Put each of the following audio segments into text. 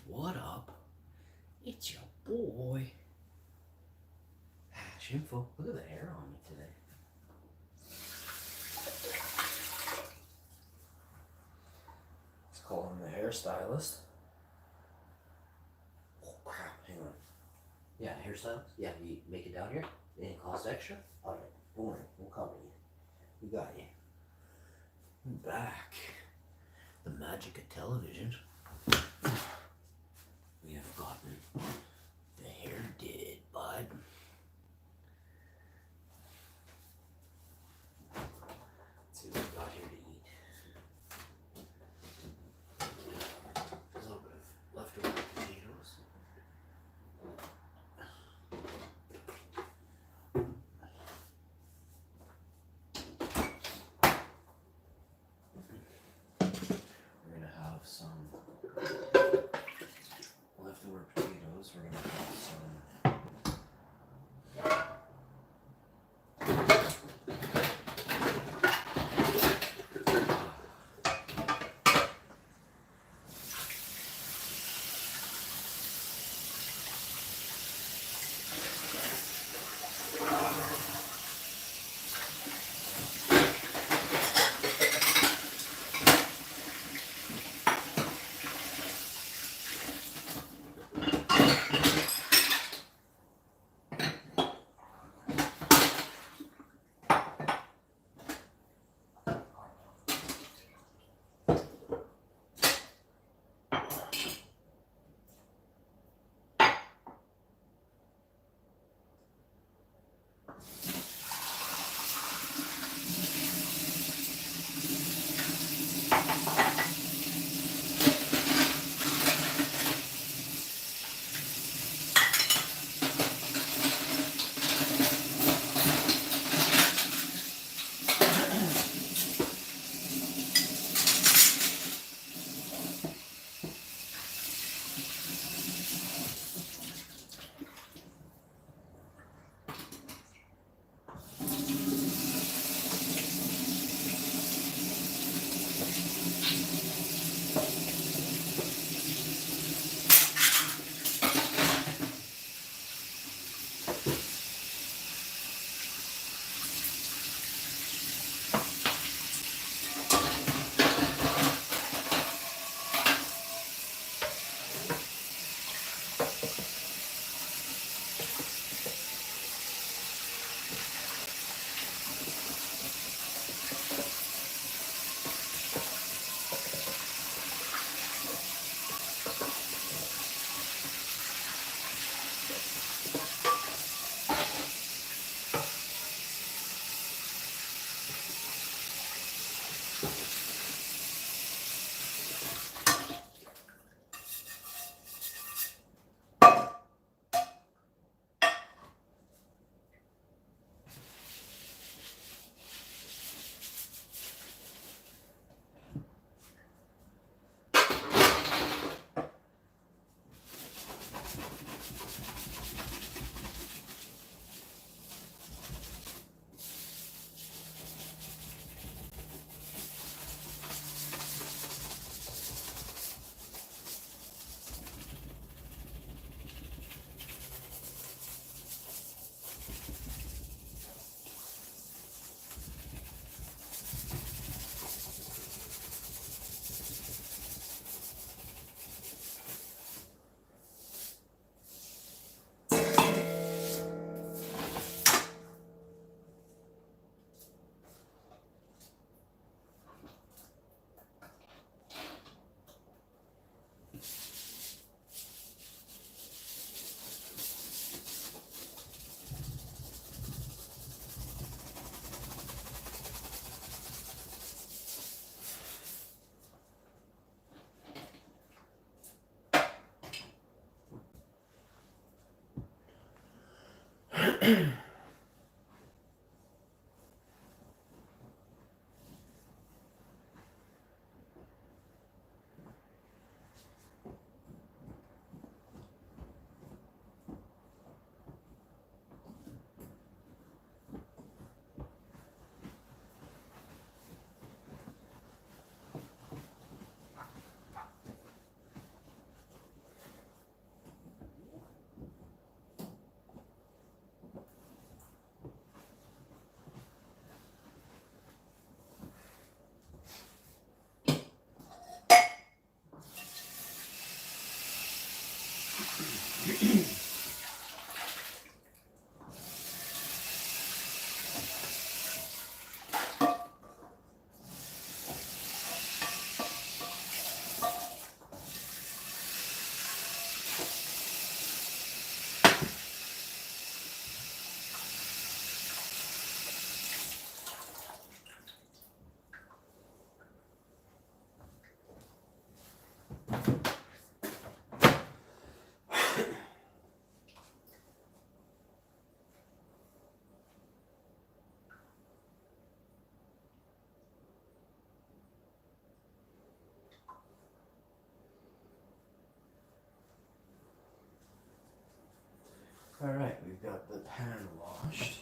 What up? It's your boy, HASHMAN. Look at the hair on me today. Let's call him the hairstylist. Oh crap, hang on. Yeah, hairstylist? Yeah, you make it down here? It costs extra? Alright, don't worry, we'll cover you. We got you. I'm back. The magic of television. We have gotten the hair did, bud. Let's see what we got here to eat. A little bit of leftover potatoes. We're gonna have some leftover potatoes. We're gonna have some Alright, we've got the pan washed,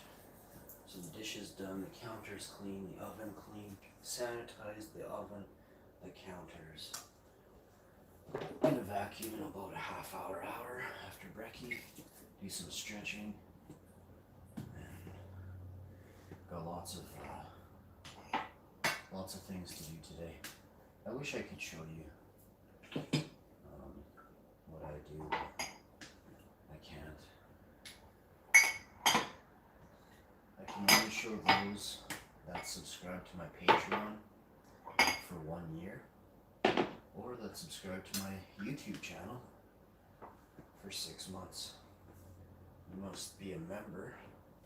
some dishes done, the counters clean, the oven clean, sanitized the oven, the counters. Gonna vacuum in about a half hour after brekkie, do some stretching, and got lots of things to do today. I wish I could show you what I do, but I can't. I can only show those that subscribe to my Patreon for 1 year, or that subscribe to my YouTube channel for 6 months. You must be a member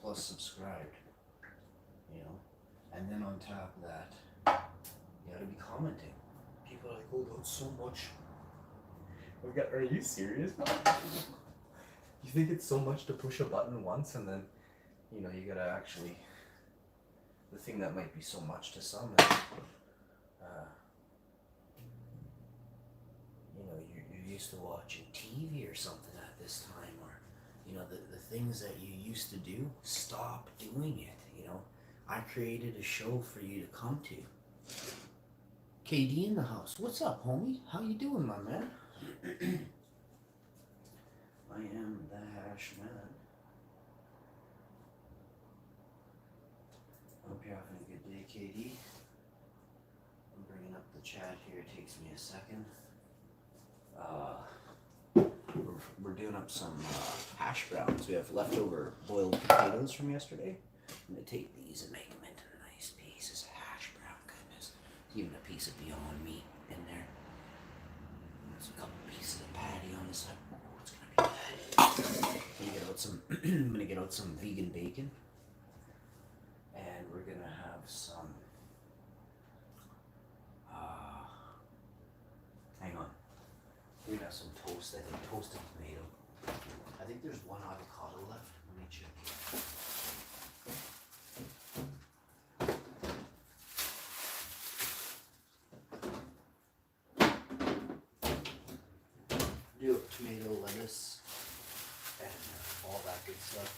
plus subscribed, you know, and then on top of that, you gotta be commenting. People are like, oh, that's so much. Are you serious, man? You think it's so much to push a button once and then, You know, you gotta actually, the thing that might be so much to some is, you know, you're used to watching TV or something at this time, or, you know, the things that you used to do, stop doing it, you know. I created a show for you to come to. KD in the house. What's up, homie? How you doing, my man? I am the HASHMAN. Hope you're having a good day, KD. I'm bringing up the chat here. It takes me a second. We're doing up some hash browns. We have leftover boiled potatoes from yesterday. I'm going to take these and make them into nice pieces of hash brown goodness. Even a piece of Beyond Meat in there. There's a couple pieces of patty on the side. Oh, it's going to be good. I'm going to get out some vegan bacon. And we're going to have some, hang on. We're going to have some toast, I think, toasted tomato. I think there's one avocado left. Let me check. Do tomato, lettuce, and all that good stuff.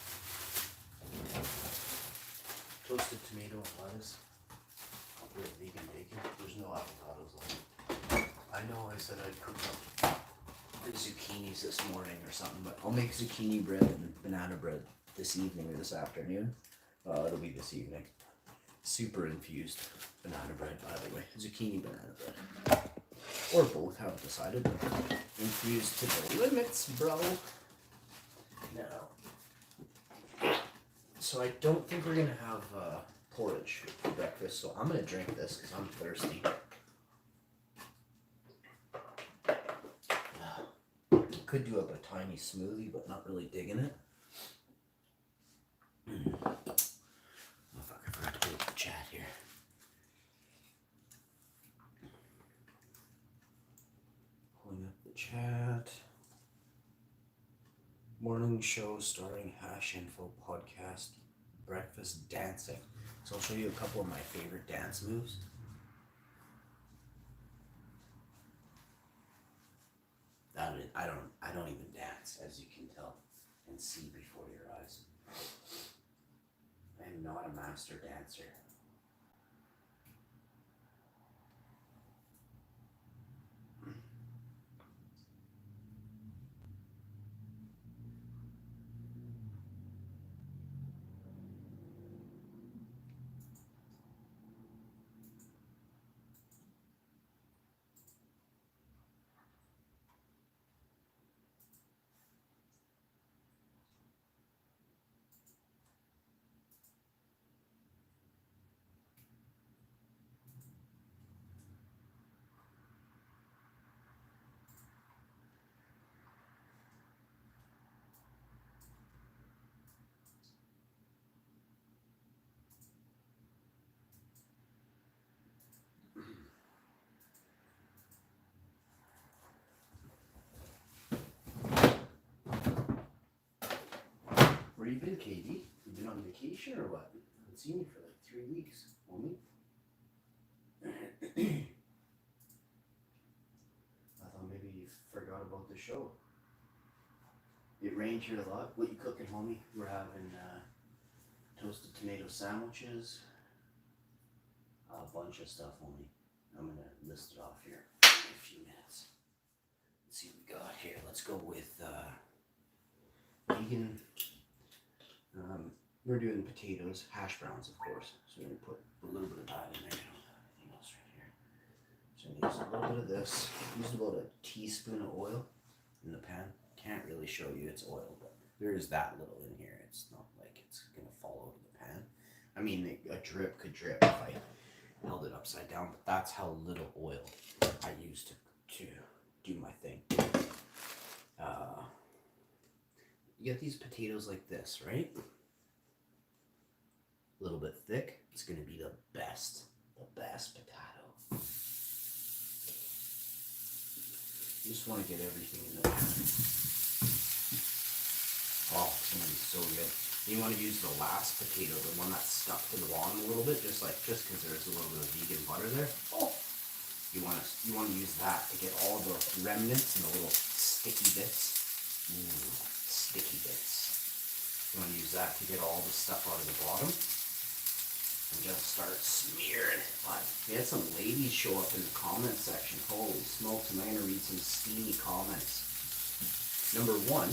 Toasted tomato and lettuce with vegan bacon. There's no avocados left. I know I said I'd cook up the zucchinis this morning or something, but I'll make zucchini bread and banana bread this evening or this afternoon. It'll be this evening. Super infused banana bread, by the way. Zucchini banana bread. Or both, haven't decided. Infused to the limits, bro. Now, so I don't think we're gonna have porridge for breakfast, so I'm gonna drink this because I'm thirsty. Could do up a tiny smoothie, but not really digging it. Oh fuck, I forgot to put up the chat here. Pulling up the chat. Morning show starring Hash Info podcast. Breakfast dancing. So I'll show you a couple of my favorite dance moves. I don't even dance, as you can tell and see before your eyes. I am not a master dancer. Where you been, KD? You been on vacation or what? I haven't seen you for like 3 weeks, homie. I thought maybe you forgot about the show. It rained here a lot. What you cooking, homie? We're having toasted tomato sandwiches. A bunch of stuff, homie. I'm gonna list it off here in a few minutes. Let's see what we got here. Let's go with vegan. We're doing potatoes, hash browns, of course. So we're gonna put a little bit of that in there. I don't have anything else right here. So I'm gonna use a little bit of this. Used about a teaspoon of oil in the pan. Can't really show you it's oil, but there is that little in here. It's not like it's gonna fall out of the pan. I mean, a drip could drip if I held it upside down, but that's how little oil I use to do my thing. You get these potatoes like this, right? A little bit thick. It's gonna be the best potato. You just want to get everything in the pan. Oh, it's gonna be so good. You want to use the last potato, the one that's stuck to the bottom a little bit, just because there's a little bit of vegan butter there. Oh, you want to use that to get all the remnants and the little sticky bits. Ooh, sticky bits. You want to use that to get all the stuff out of the bottom. And just start smearing it. But we had some ladies show up in the comment section. Holy smokes, I'm gonna read some steamy comments. Number one,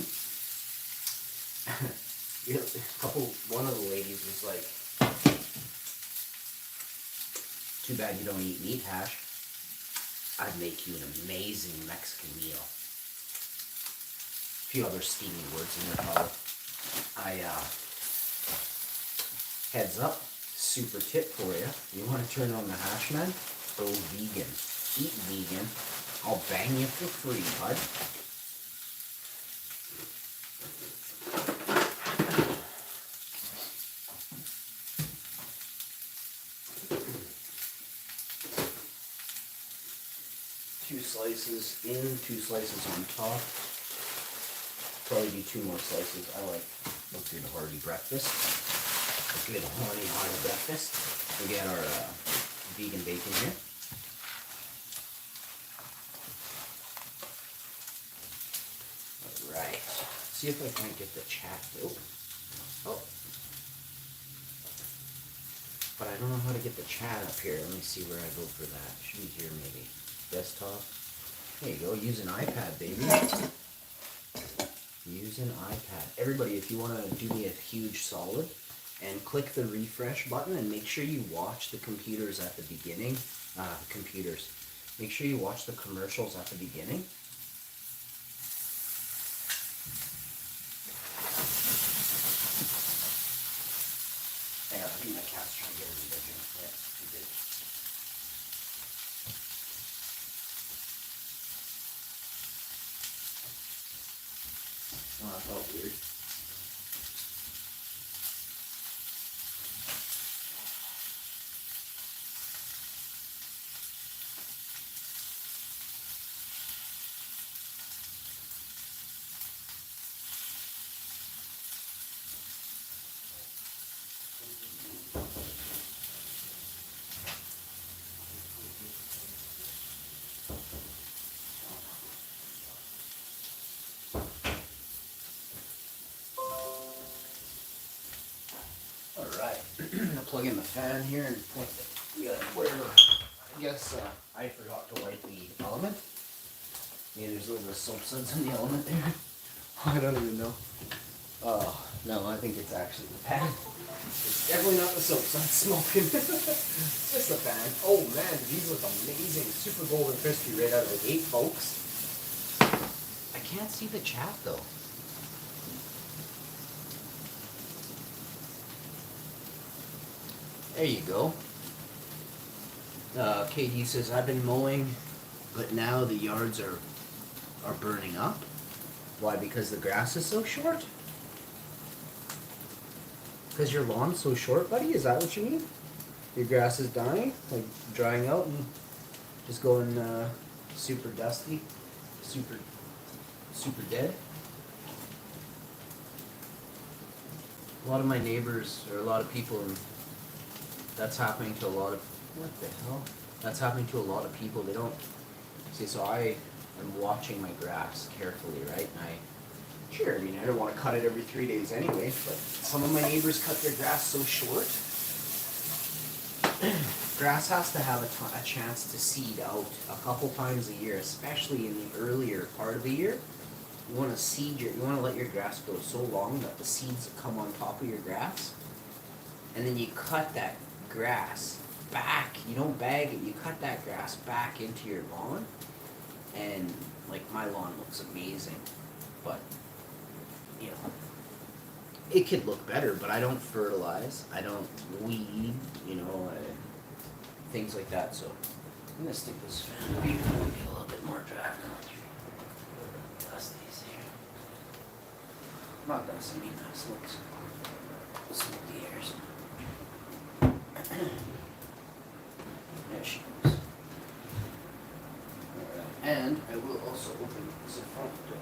one of the ladies was like, too bad you don't eat meat, Hash. I'd make you an amazing Mexican meal. A few other steamy words in there, probably. Heads up. Super tip for you. You want to turn on the HASHMAN? Go vegan. Eat vegan. I'll bang you for free, bud. Two slices in, 2 slices on top. Probably do 2 more slices. I like a good hearty breakfast. A good hearty breakfast. We got our vegan bacon here. Alright. See if I can't get the chat. Oh. But I don't know how to get the chat up here. Let me see where I go for that. Should be here maybe. Desktop. There you go. Use an iPad, baby. Use an iPad. Everybody, if you want to do me a huge solid, and click the refresh button and make sure you watch the computers at the beginning. Make sure you watch the commercials at the beginning. Hang on, I think my cat's trying to get in the bedroom. Yeah, he did. Oh, that felt weird. Plug in the fan here and point I guess I forgot to wipe the element. Maybe there's a little bit of soap suds in the element there. I don't even know. Oh, no, I think it's actually the pan. It's definitely not the soap suds smoking. It's just the pan. Oh man, these look amazing. Super golden crispy right out of the gate, folks. I can't see the chat though. There you go. KD says, I've been mowing, but now the yards are burning up. Why? Because the grass is so short? Because your lawn's so short, buddy? Is that what you mean? Your grass is dying? Like drying out and just going super dusty? Super dead? A lot of my neighbors, or a lot of people, that's happening to a lot of, what the hell? That's happening to a lot of people. They don't, see, so I am watching my grass carefully, right? And Sure, I mean, I don't want to cut it every 3 days anyway, but some of my neighbors cut their grass so short. Grass has to have a chance to seed out a couple times a year, especially in the earlier part of the year. You want to you want to let your grass grow so long that the seeds come on top of your grass. And then you cut that grass back. You don't bag it, you cut that grass back into your lawn. And like my lawn looks amazing, but you know, it could look better, but I don't fertilize, I don't weed, you know, things like that. So I'm gonna stick this fan maybe a little bit more dry. Dust these here. Not dusty, nice looks. Smoke the airs. There she goes. Alright, and I will also open the front door.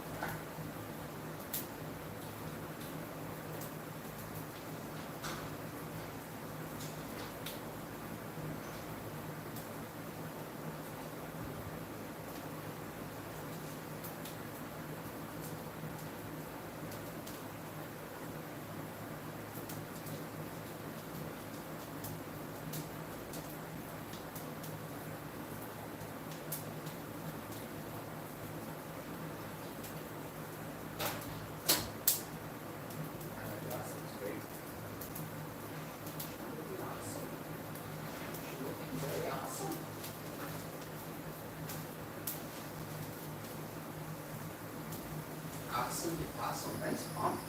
Awesome, nice mom.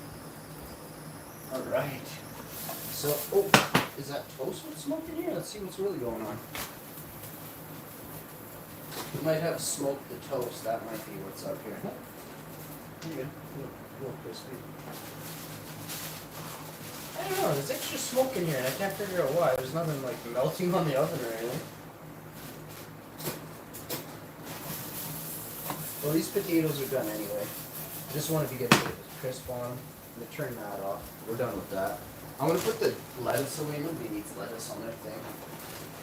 Alright. So, oh, is that toast with smoke in here? Let's see what's really going on. We might have smoked the toast, that might be what's up here. Pretty good. A little crispy. I don't know, there's extra smoke in here and I can't figure out why. There's nothing like melting on the oven or anything. Well, these potatoes are done anyway. Just wanted to get a bit of crisp on them. I'm going to turn that off. We're done with that. I'm going to put the lettuce away. Nobody needs lettuce on their thing.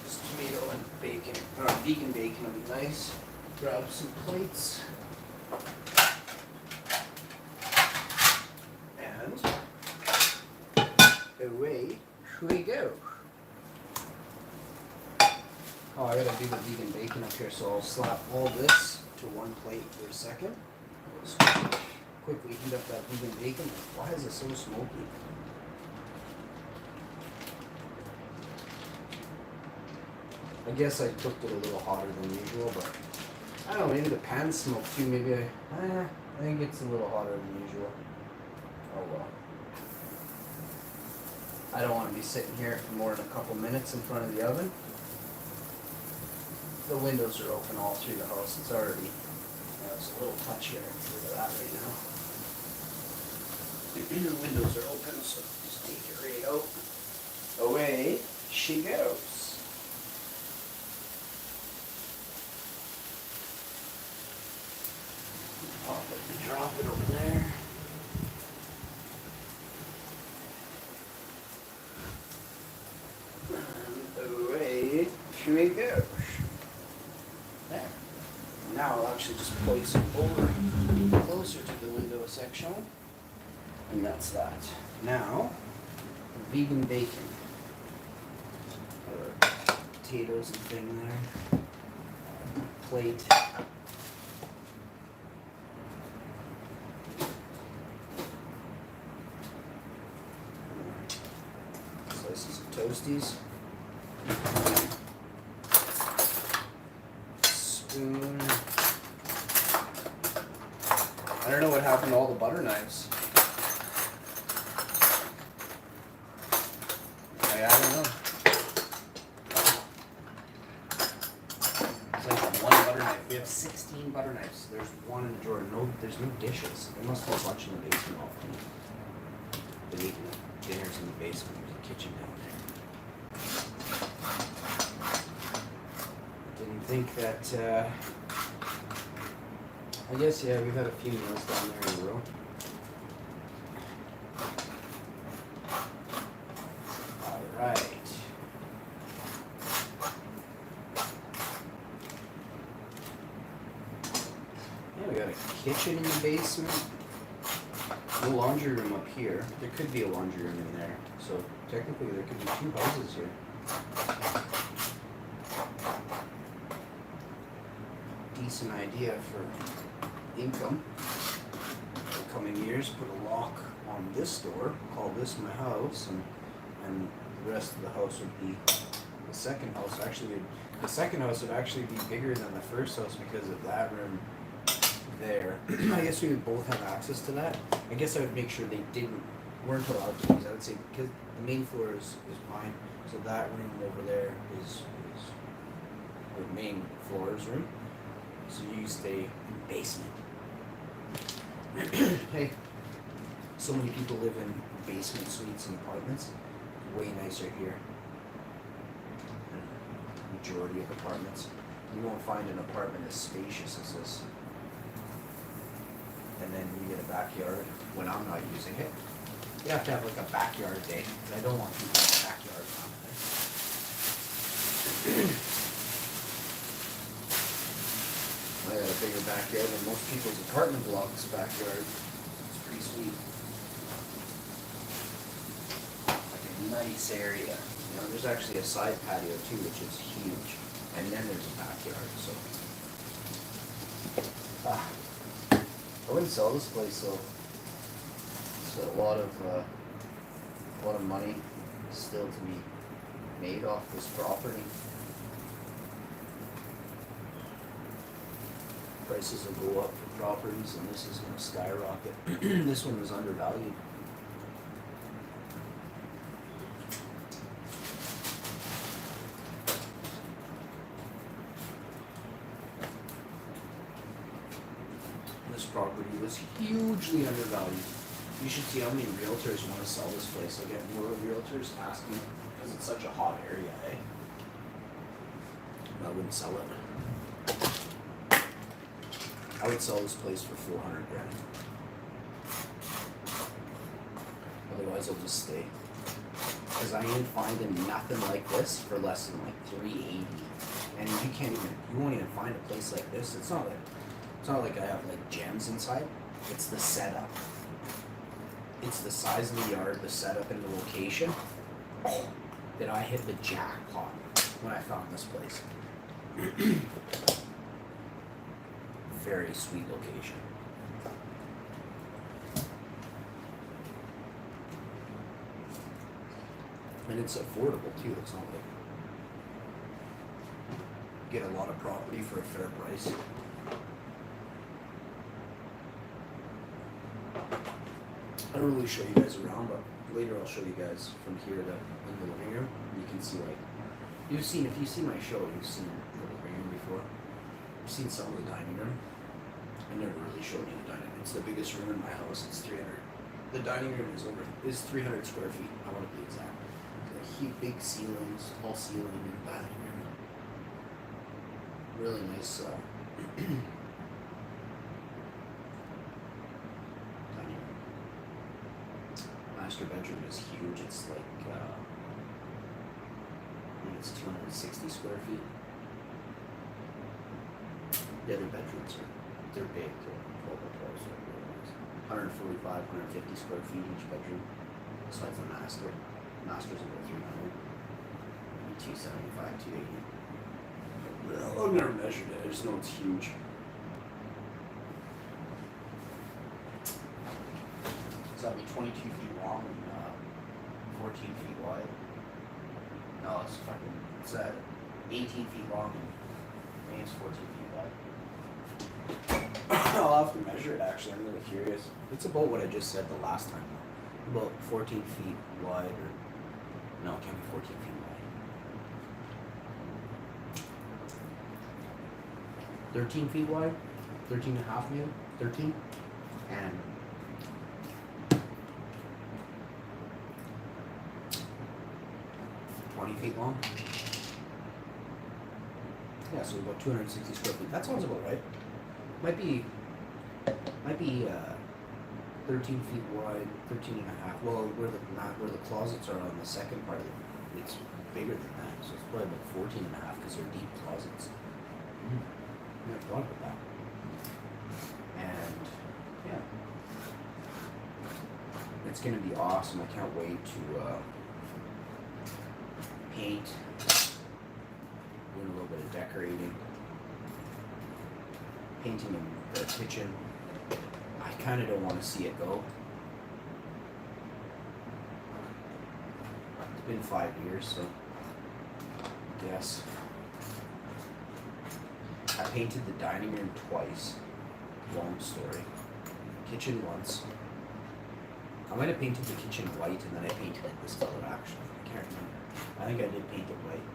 Just tomato and bacon. Or vegan bacon would be nice. Grab some plates. And away we go. Oh, I gotta do the vegan bacon up here, so I'll slap all this to one plate for a second. Quickly heat up that vegan bacon. Why is it so smoky? I guess I cooked it a little hotter than usual, but I don't know, maybe the pan smoked too. Maybe I think it's a little hotter than usual. Oh well. I don't want to be sitting here for more than a couple minutes in front of the oven. The windows are open all through the house. It's already, it's a little touchy. I can feel that right now. The windows are open, so just take it right out. Away she goes. Pop it and drop it over there. And away she goes. There. Now I'll actually just place it over closer to the window section. And that's that. Now, vegan bacon. Potatoes and thing there. Plate. Slices of toasties. Spoon. I don't know what happened to all the butter knives. I don't know. It's like one butter knife. We have 16 butter knives. There's one in the drawer. There's no dishes. There must be a bunch in the basement all the time. Been eating dinners in the basement. There's a kitchen down there. Didn't think that, I guess, yeah, we've had a few meals down there in a row. Alright. Yeah, we got a kitchen in the basement. No laundry room up here. There could be a laundry room in there. So technically there could be 2 houses here. Decent idea for income. The coming years, put a lock on this door, call this my house, and the rest of the house would be the second house. Actually, the second house would actually be bigger than the first house because of that room there. I guess we would both have access to that. I guess I would make sure they weren't allowed to use. I would say because the main floor is mine, so that room over there is the main floor's room. So you stay in the basement. Hey, so many people live in basement suites and apartments. Way nicer here. Majority of apartments. You won't find an apartment as spacious as this. And then you get a backyard when I'm not using it. You have to have like a backyard day. I don't want people in the backyard around there. I got a bigger backyard than most people's apartment blocks backyard. It's pretty sweet. Like a nice area. You know, there's actually a side patio too, which is huge. And then there's a backyard, so. I wouldn't sell this place though. It's a lot of money still to be made off this property. Prices will go up for properties, and this is going to skyrocket. This one was undervalued. This property was hugely undervalued. You should see how many realtors want to sell this place. I get more realtors asking because it's such a hot area, eh? I wouldn't sell it. I would sell this place for $400,000. Otherwise, I'll just stay. Because I ain't finding nothing like this for less than like $380. And you won't even find a place like this. It's not like I have like gems inside. It's the setup. It's the size of the yard, the setup, and the location that I hit the jackpot when I found this place. Very sweet location. And it's affordable too. It's not like you get a lot of property for a fair price. I don't really show you guys around, but later I'll show you guys from here to in the living room. You can see like if you've seen my show, you've seen the living room before. You've seen some of the dining room. I never really showed you the dining room. It's the biggest room in my house. It's 300. The dining room is 300 square feet. I want to be exact. The huge, big ceilings, tall ceiling in the dining room. Really nice. Dining room. Master bedroom is huge. It's like I think it's 260 square feet. The other bedrooms they're big. They're 12 by 12, so really nice. 145, 150 square feet each bedroom. Besides the master. Master's about 300. 275, 280. I've never measured it. I just know it's huge. So that'd be 22 feet long and 14 feet wide. No, it's 18 feet long and I think it's 14 feet wide. I'll have to measure it actually. I'm really curious. It's about what I just said the last time. About 14 feet wide, or no, it can't be 14 feet wide. 13 feet wide, 13 and a half maybe, 13, and 20 feet long. Yeah, so about 260 square feet. That sounds about right. Might be 13 feet wide, 13 and a half. Well, where the closets are on the second part of it, it's bigger than that. So it's probably about 14 and a half because they're deep closets. I thought about that. And yeah. It's gonna be awesome. I can't wait to paint, doing a little bit of decorating, painting in the kitchen. I kind of don't want to see it go. It's been 5 years, so yes. I painted the dining room twice. Long story. Kitchen once. I might have painted the kitchen white and then I painted it this color actually. I can't remember. I think I did paint it white.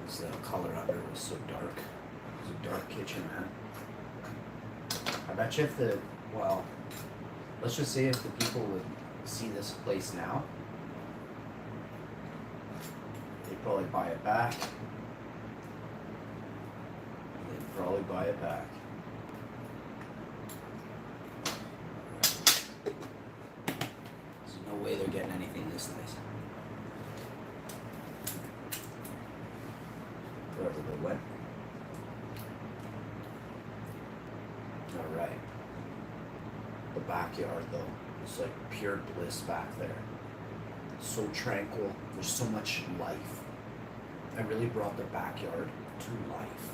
Because the color under was so dark. It was a dark kitchen, man. I bet you if the, well, let's just say if the people would see this place now, they'd probably buy it back. They'd probably buy it back. There's no way they're getting anything this nice. Wherever they went. Alright. The backyard though, it's like pure bliss back there. So tranquil, there's so much life. I really brought the backyard to life.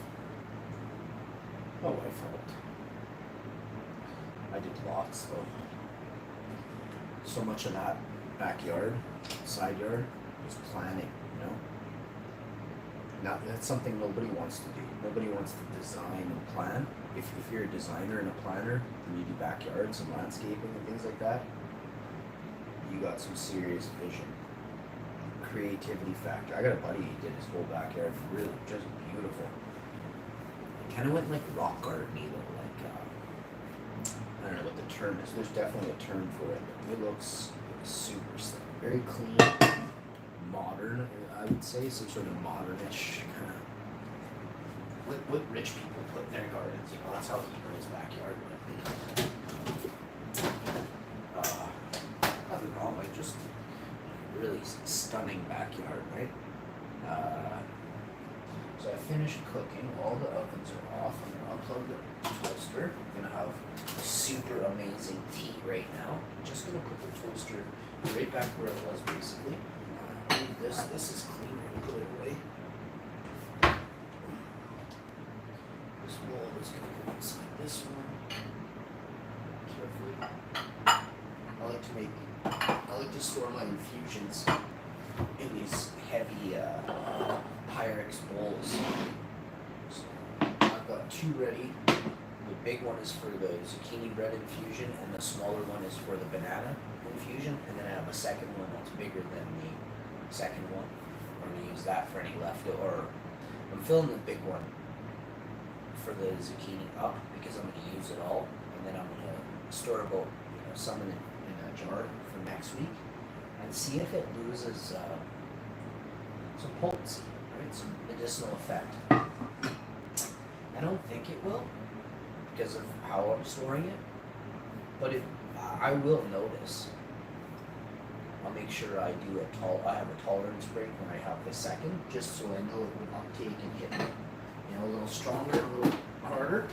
My wife helped. I did lots though. So much of that backyard, side yard, was planning, you know? Now that's something nobody wants to do. Nobody wants to design and plan. If you're a designer and a planner and you do backyards and landscaping and things like that, you got some serious vision. Creativity factor. I got a buddy, he did his whole backyard really just beautiful. It kind of went like rock garden-y though, like, I don't know what the term is. There's definitely a term for it. It looks super slick. Very clean, modern, I would say. Some sort of modernish kind of what rich people put in their gardens, you know, that's how he put his backyard. Nothing wrong, like just really stunning backyard, right? So I finished cooking, all the ovens are off, I'm gonna unplug the toaster, I'm gonna have super amazing tea right now. I'm just gonna put the toaster right back where it was basically. Leave this is clean, I'm gonna put it away. This wall is gonna go inside this one. Carefully. I like to store my infusions in these heavy Pyrex bowls. So I've got two ready. The big one is for the zucchini bread infusion, and the smaller one is for the banana infusion. And then I have a second one that's bigger than the second one. I'm gonna use that for any leftover. Or I'm filling the big one for the zucchini up because I'm gonna use it all, and then I'm gonna store about some in a jar for next week, and see if it loses some potency, right? Some medicinal effect. I don't think it will because of how I'm storing it, but I will notice. I'll make sure I do I have a tolerance break when I have the second, just so I know it will uptake and hit me, a little stronger, a little harder.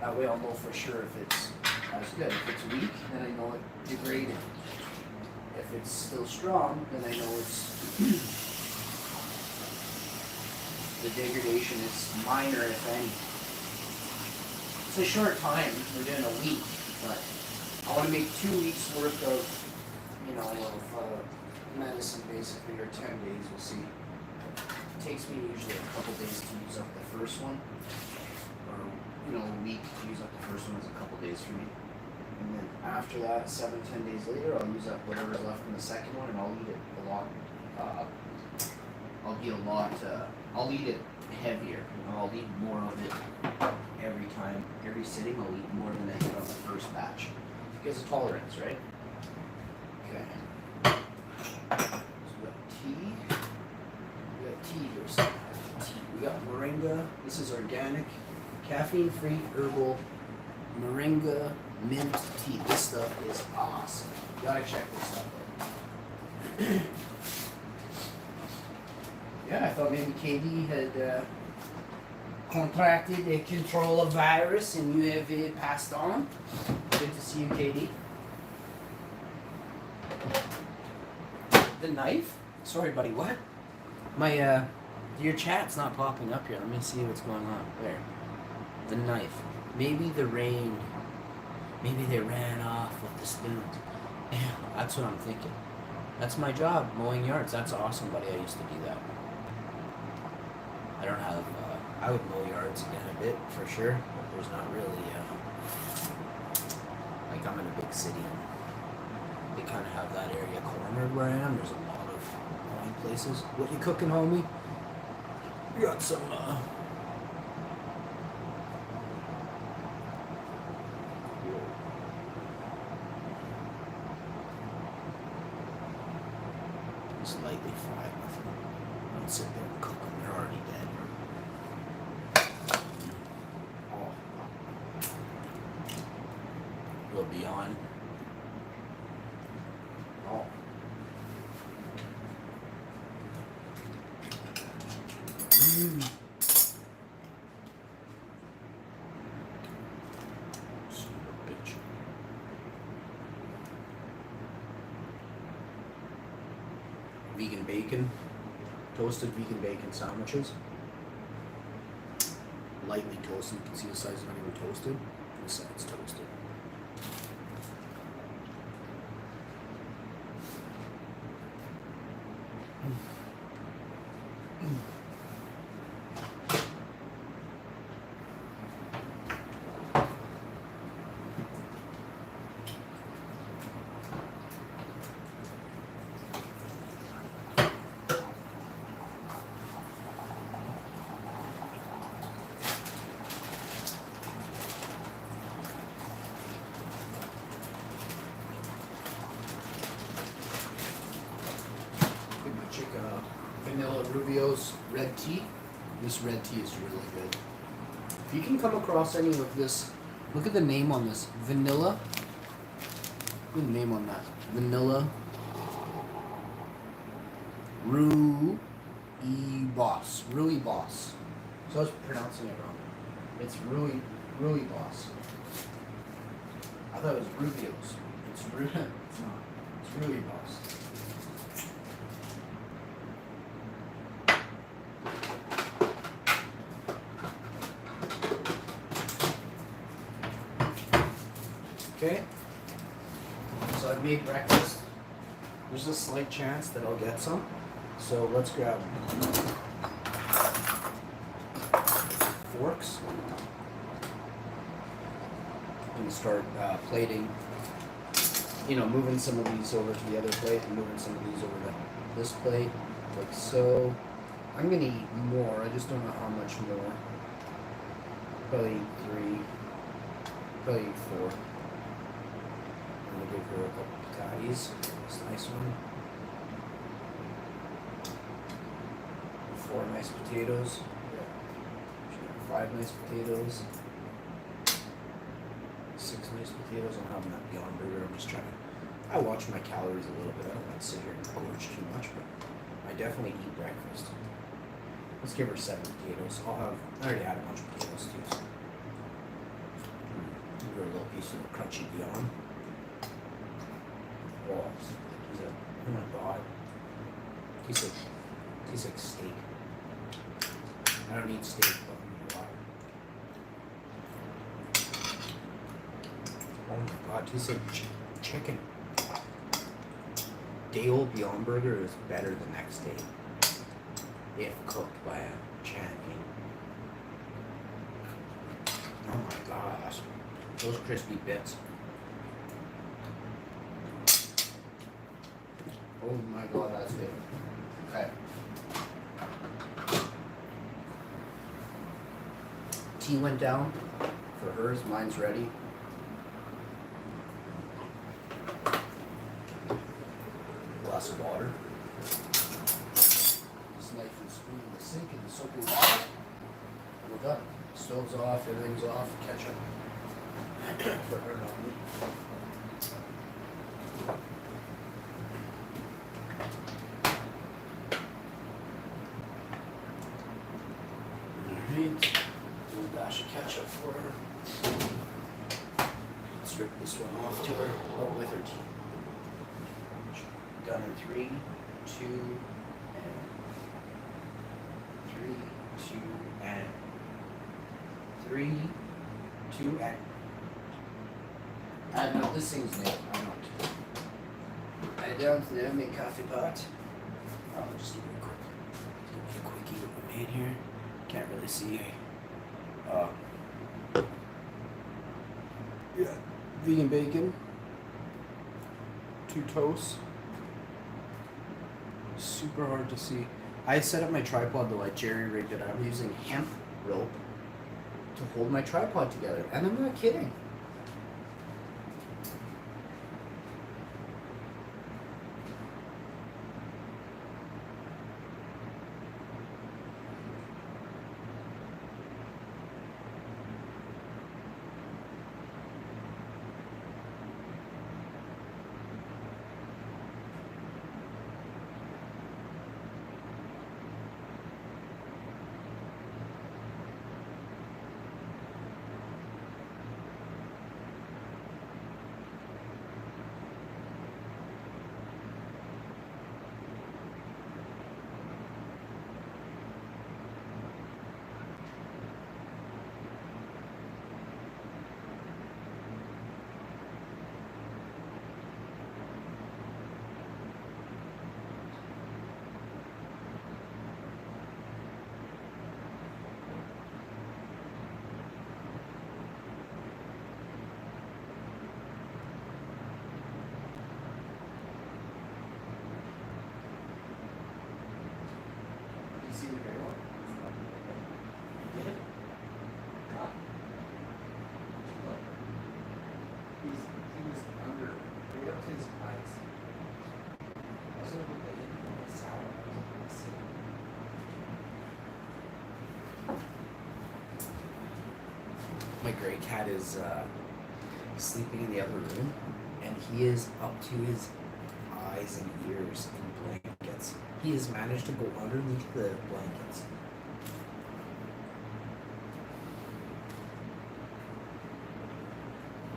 That way I'll know for sure if it's as good. If it's weak, then I know it degraded. If it's still strong, then I know it's the degradation is minor, if any. It's a short time. We're doing a week, but I want to make 2 weeks worth of medicine basically, or 10 days. We'll see. It takes me usually a couple days to use up the first one, or a week to use up the first one is a couple days for me. And then after that, 7-10 days later, I'll use up whatever's left in the second one, and I'll eat it a lot. I'll eat it heavier. I'll eat more of it every time, every sitting. I'll eat more than I did on the first batch because of tolerance, right? Okay. So we got tea. We got tea here. So we got moringa. This is organic, caffeine-free, herbal moringa mint tea. This stuff is awesome. You gotta check this stuff out. Yeah, I thought maybe KD had contracted a control virus and you have passed on. Good to see you, KD. The knife? Sorry, buddy. What? My your chat's not popping up here. Let me see what's going on. There. The knife. Maybe the rain. Maybe they ran off with the spoons. Yeah, that's what I'm thinking. That's my job, mowing yards. That's awesome, buddy. I used to do that. I don't have. I would mow yards again a bit for sure, but there's not really. Like I'm in a big city. And they kind of have that area cornered where I am. There's a lot of mowing places. What you cooking, homie? You got some. Just lightly fried. Nothing. Don't sit there and cook them. They're already dead. Oh. Will be on. Oh. Mmm. Son of a bitch. Vegan bacon, toasted vegan bacon sandwiches. Lightly toasted. You can see the size is not even toasted. This side's toasted. Vanilla Rubio's red tea. This red tea is really good. If you can come across any of this, look at the name on this. Vanilla. Look at the name on that. Vanilla Rooibos. Rooibos. So I was pronouncing it wrong. It's Rooibos. I thought it was Rubio's. It's not. It's Rooibos. Okay, so I've made breakfast. There's a slight chance that I'll get some. So let's grab forks and start plating. You know, moving some of these over to the other plate and moving some of these over to this plate, like so. I'm gonna eat more, I just don't know how much more. Probably eat 3, probably eat 4. I'm gonna give her a couple of patties. This nice one. 4 nice potatoes. 5 nice potatoes. 6 nice potatoes. I'm having that Beyond Burger. I'm just trying to. I watch my calories a little bit. I don't want to sit here and gorge too much, but I definitely eat breakfast. Let's give her 7 potatoes. I already had a bunch of potatoes too. So. Give her a little piece of the crunchy Beyond. Oh my god. Tastes like steak. I don't eat steak, but oh my god. Oh my god, tastes like chicken. Day old Beyond Burger is better the next day if cooked by a champion. Oh my gosh. Those crispy bits. Oh my god, that's good. Okay. Tea went down for hers, mine's ready. Glass of water. This knife and spoon in the sink and the soapy water. We're done. Stove's off, everything's off, ketchup. For her, not me. Little dash of ketchup for her. Strip this one off to her. Oh, with her tea. Done in 3, 2, and 3, 2, and 3, 2, and I know this thing's made. I don't. I down to there, make coffee pot. I'll just give you a quickie what we made here. Can't really see. Yeah, vegan bacon, 2 toasts. Super hard to see. I set up my tripod to like jerry rigged it. I'm using hemp rope to hold my tripod together, and I'm not kidding. See the gray one? Get it? He was under, right up to his eyes. Wasn't it related to the sour? My gray cat is sleeping in the other room, and he is up to his eyes and ears in blankets. He has managed to go underneath the blankets.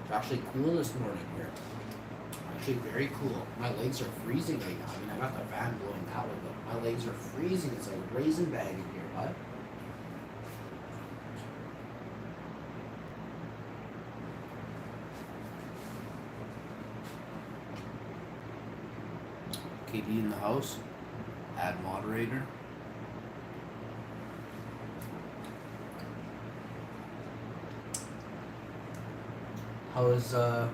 It's actually cool this morning here. Actually very cool. My legs are freezing right now. I mean, I got the fan blowing that way, but my legs are freezing. It's like a raisin bag in here, bud. KB in the house. Add moderator. How is I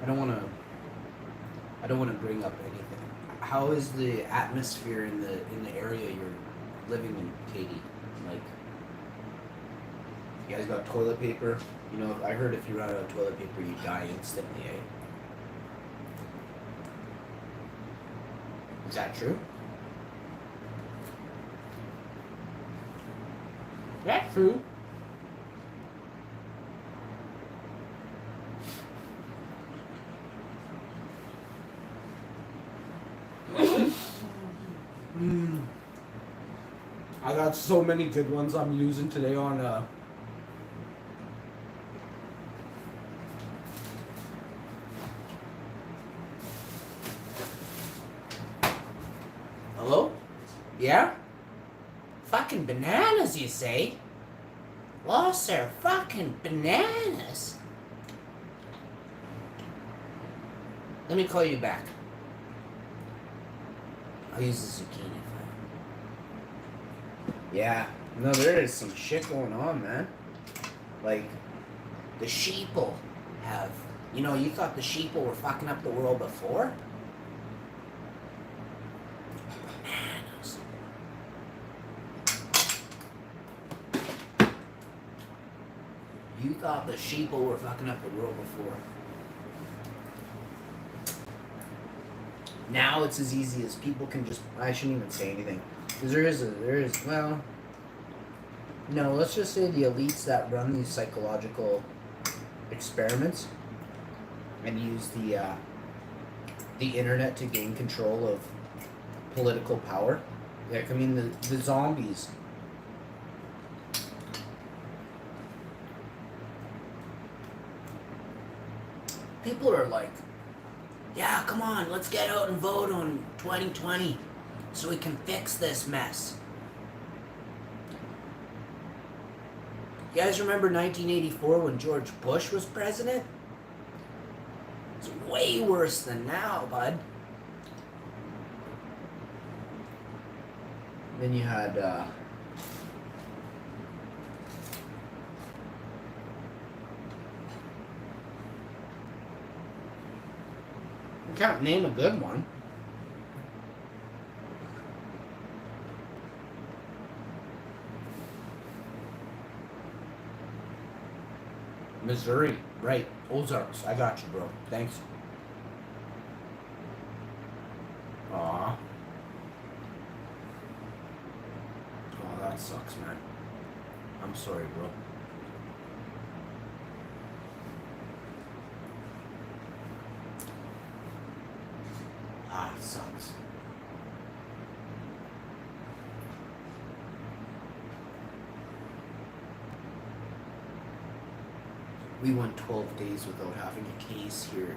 don't wanna bring up anything. How is the atmosphere in the area you're living in, Katie? Like, you guys got toilet paper? You know, I heard if you run out of toilet paper you die instantly, eh? Is that true? That's true. I got so many good ones I'm using today on Hello? Yeah? Fucking bananas, you say? Lost their fucking bananas. Let me call you back. I'll use the zucchini. Yeah. No, there is some shit going on, man. Like, the sheeple have... You know, you thought the sheeple were fucking up the world before? You thought the sheeple were fucking up the world before. Now it's as easy as people can just... I shouldn't even say anything. Because there is, well... No, let's just say the elites that run these psychological experiments and use the internet to gain control of political power. Like, I mean, the zombies... People are like, Yeah, come on, let's get out and vote on 2020 so we can fix this mess. You guys remember 1984 when George Bush was president? It's way worse than now, bud. Then you had I can't name a good one. Missouri, right? Ozarks. I got you, bro. Thanks. Aw. Oh, that sucks, man. I'm sorry, bro. Ah, it sucks. We went 12 days without having a case here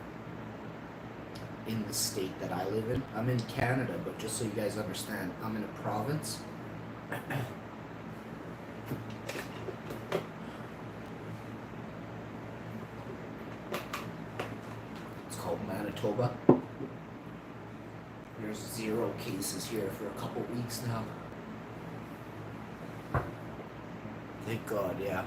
in the state that I live in. I'm in Canada, but just so you guys understand, I'm in a province. It's called Manitoba. There's 0 cases here for a couple weeks now. Thank God, yeah.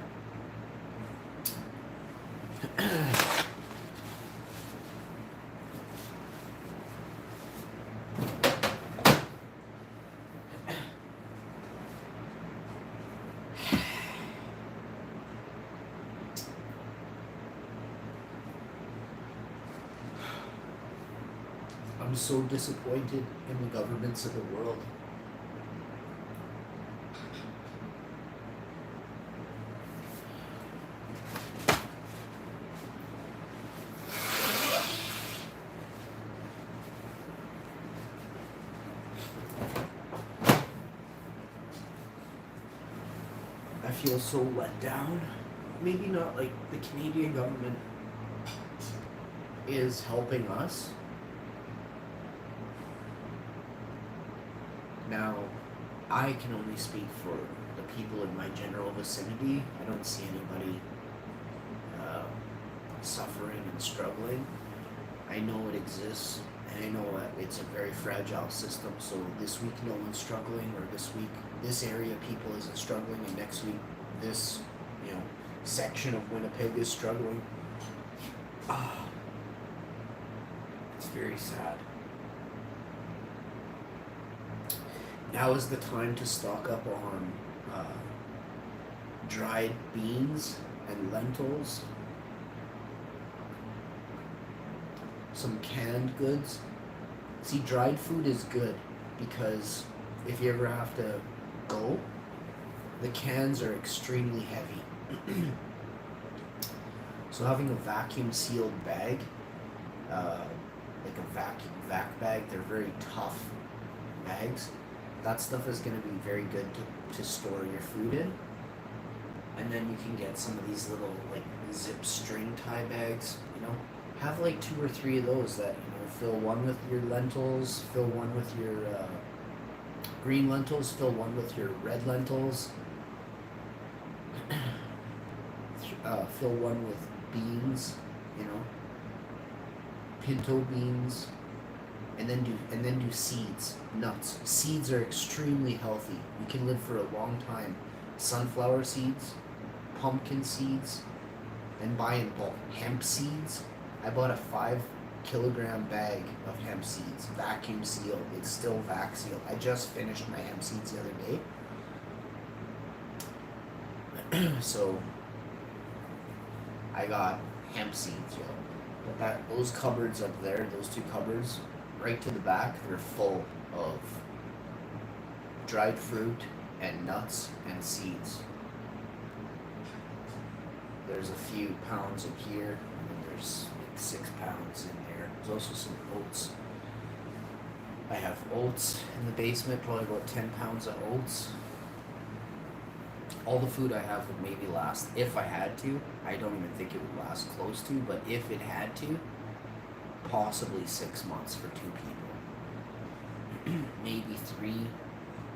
I'm so disappointed in the governments of the world. I feel so let down. Maybe not like the Canadian government is helping us. Now, I can only speak for the people in my general vicinity. I don't see anybody suffering and struggling. I know it exists, and I know that it's a very fragile system, so this week no one's struggling, or this week this area of people isn't struggling, and next week this, section of Winnipeg is struggling. It's very sad. Now is the time to stock up on dried beans and lentils, some canned goods. See, dried food is good because if you ever have to go, the cans are extremely heavy. So having a vacuum sealed bag, like a vac bag, they're very tough bags. That stuff is going to be very good to store your food in. And then you can get some of these little like zip string tie bags, have like 2 or 3 of those that, fill one with your lentils, fill one with your green lentils, fill one with your red lentils, fill one with beans, pinto beans, and then do seeds, nuts. Seeds are extremely healthy. You can live for a long time. Sunflower seeds, pumpkin seeds, and buy in bulk. Hemp seeds. I bought a 5-kilogram bag of hemp seeds, vacuum sealed. It's still vac sealed. I just finished my hemp seeds the other day. So I got hemp seeds, But those cupboards up there, those 2 cupboards, right to the back, they're full of dried fruit and nuts and seeds. There's a few pounds in here, and there's like 6 pounds in there. There's also some oats. I have oats in the basement, probably about 10 pounds of oats. All the food I have would maybe last, if I had to. I don't even think it would last close to, but if it had to, possibly 6 months for 2 people. Maybe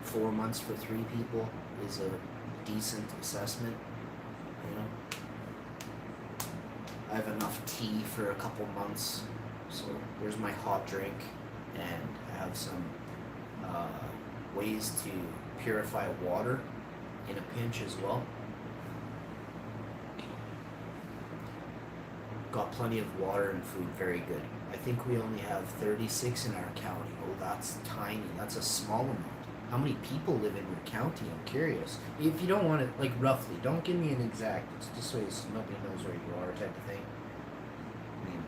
4 months for 3 people is a decent assessment. You know, I have enough tea for a couple months, so there's my hot drink, and I have some ways to purify water in a pinch as well. Got plenty of water and food, very good. I think we only have 36 in our county. Oh, that's tiny. That's a small amount. How many people live in your county? I'm curious. If you don't want it, like roughly, don't give me an exact, just so nobody knows where you are type of thing. I mean,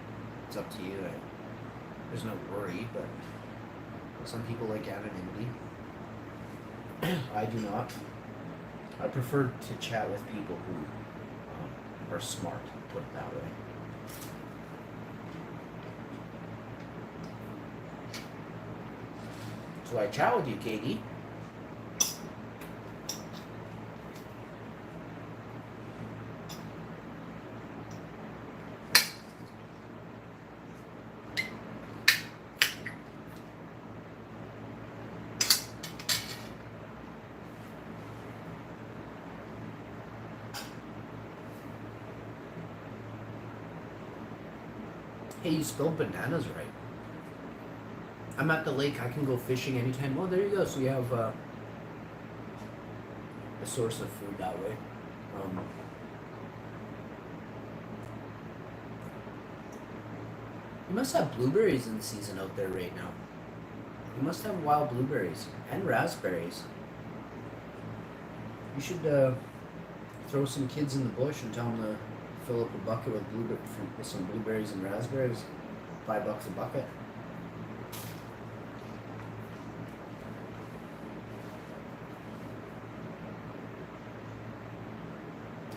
it's up to you. There's no worry, but some people like anonymity. I do not. I prefer to chat with people who are smart, put it that way. So I chat with you, Katie. Hey, you spelled bananas right. I'm at the lake. I can go fishing anytime. Oh, there you go. So you have a source of food that way. You must have blueberries in season out there right now. You must have wild blueberries and raspberries. You should throw some kids in the bush and tell them to fill up a bucket with some blueberries and raspberries. $5 a bucket.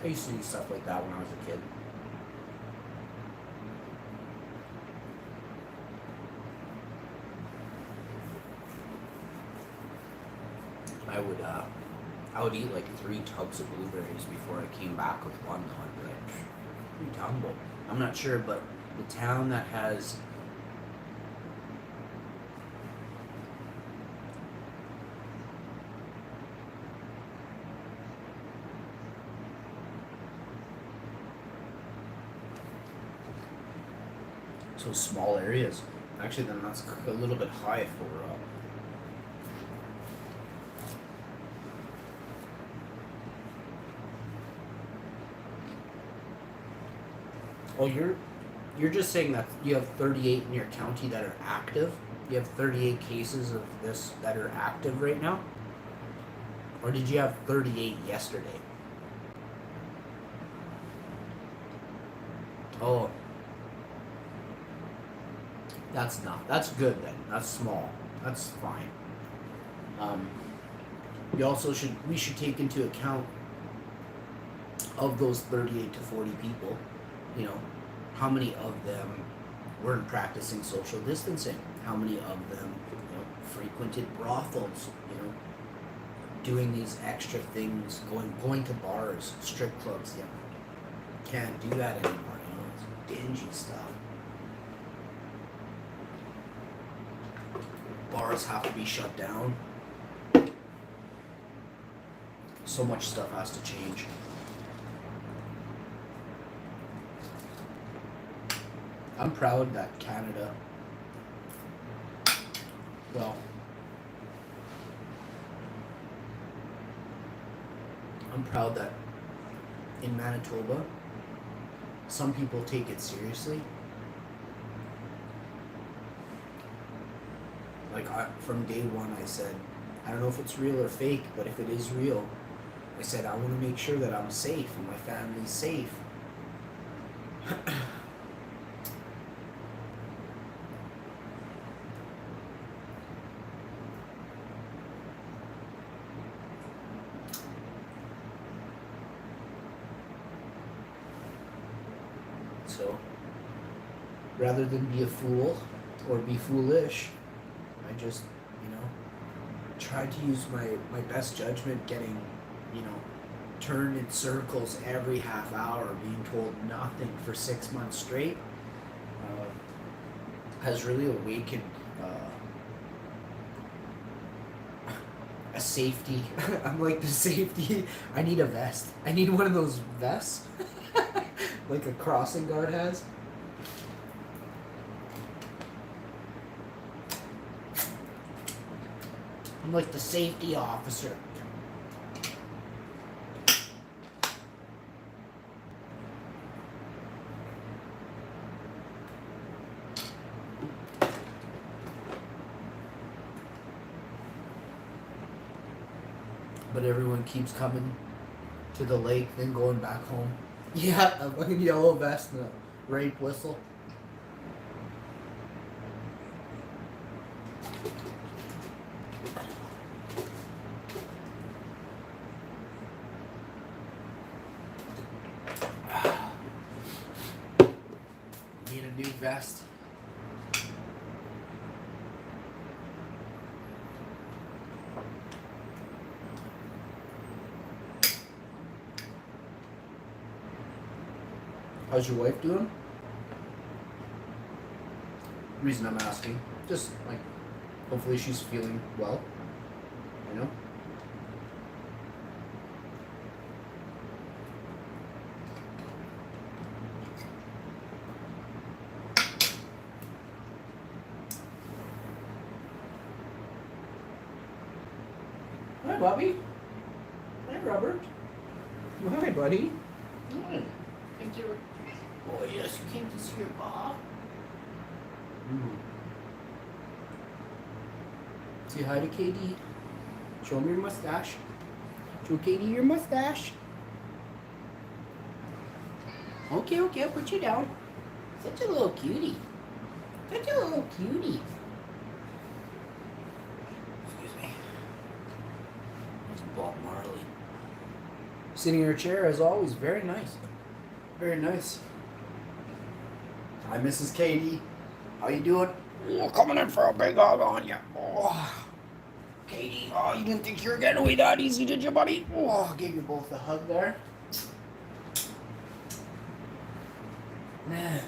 I used to do stuff like that when I was a kid. I would eat like 3 tubs of blueberries before I came back with one. I'd be like, what are you talking about? I'm not sure, but the town that has so small areas. Actually, then that's a little bit high for. Oh, you're just saying that you have 38 in your county that are active. You have 38 cases of this that are active right now, or did you have 38 yesterday? Oh. That's good then. That's small. That's fine. We should take into account of those 38 to 40 people, you know, how many of them weren't practicing social distancing? How many of them, you know, frequented brothels, you know, doing these extra things, going to bars, strip clubs, yeah. Can't do that anymore, you know, it's dingy stuff. Bars have to be shut down. So much stuff has to change. I'm proud that Canada, well, I'm proud that in Manitoba, some people take it seriously. Like, from day one, I said, I don't know if it's real or fake, but if it is real, I said, I want to make sure that I'm safe and my family's safe. So, rather than be a fool or be foolish, I just, you know, tried to use my best judgment, getting, you know, turned in circles every half hour, being told nothing for 6 months straight. has really awakened a safety. I'm like the safety. I need a vest. I need one of those vests, like a crossing guard has. I'm like the safety officer. But everyone keeps coming to the lake, then going back home. Yeah, a fucking yellow vest and a rape whistle. Need a new vest. How's your wife doing? Reason I'm asking, just like, hopefully she's feeling well, you know? Hi, Bobby. Hi, Robert. Hi, buddy. Hi. Thank you. Oh, yes, you came to see your Bob. Say hi to Katie. Show him your mustache. Show Katie your mustache. Okay, okay, I'll put you down. Such a little cutie. Such a little cutie. Excuse me. That's Bob Marley. Sitting in her chair, as always, very nice. Very nice. Hi, Mrs. Katie. How you doing? Oh, coming in for a big hug on you. Oh. Katie, oh, you didn't think you were getting away that easy, did you, buddy? Oh, I gave you both a hug there. Man.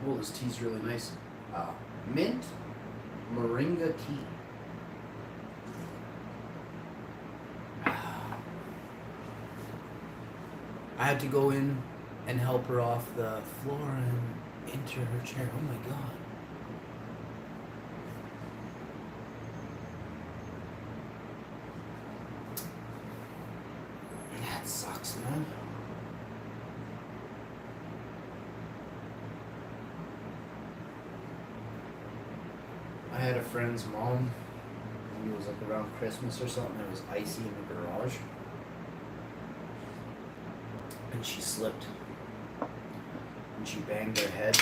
Oh, this tea's really nice. Mint moringa tea. I had to go in and help her off the floor and into her chair. Oh my god. That sucks, man. I had a friend's mom, and it was like around Christmas or something, it was icy in the garage. And she slipped. And she banged her head.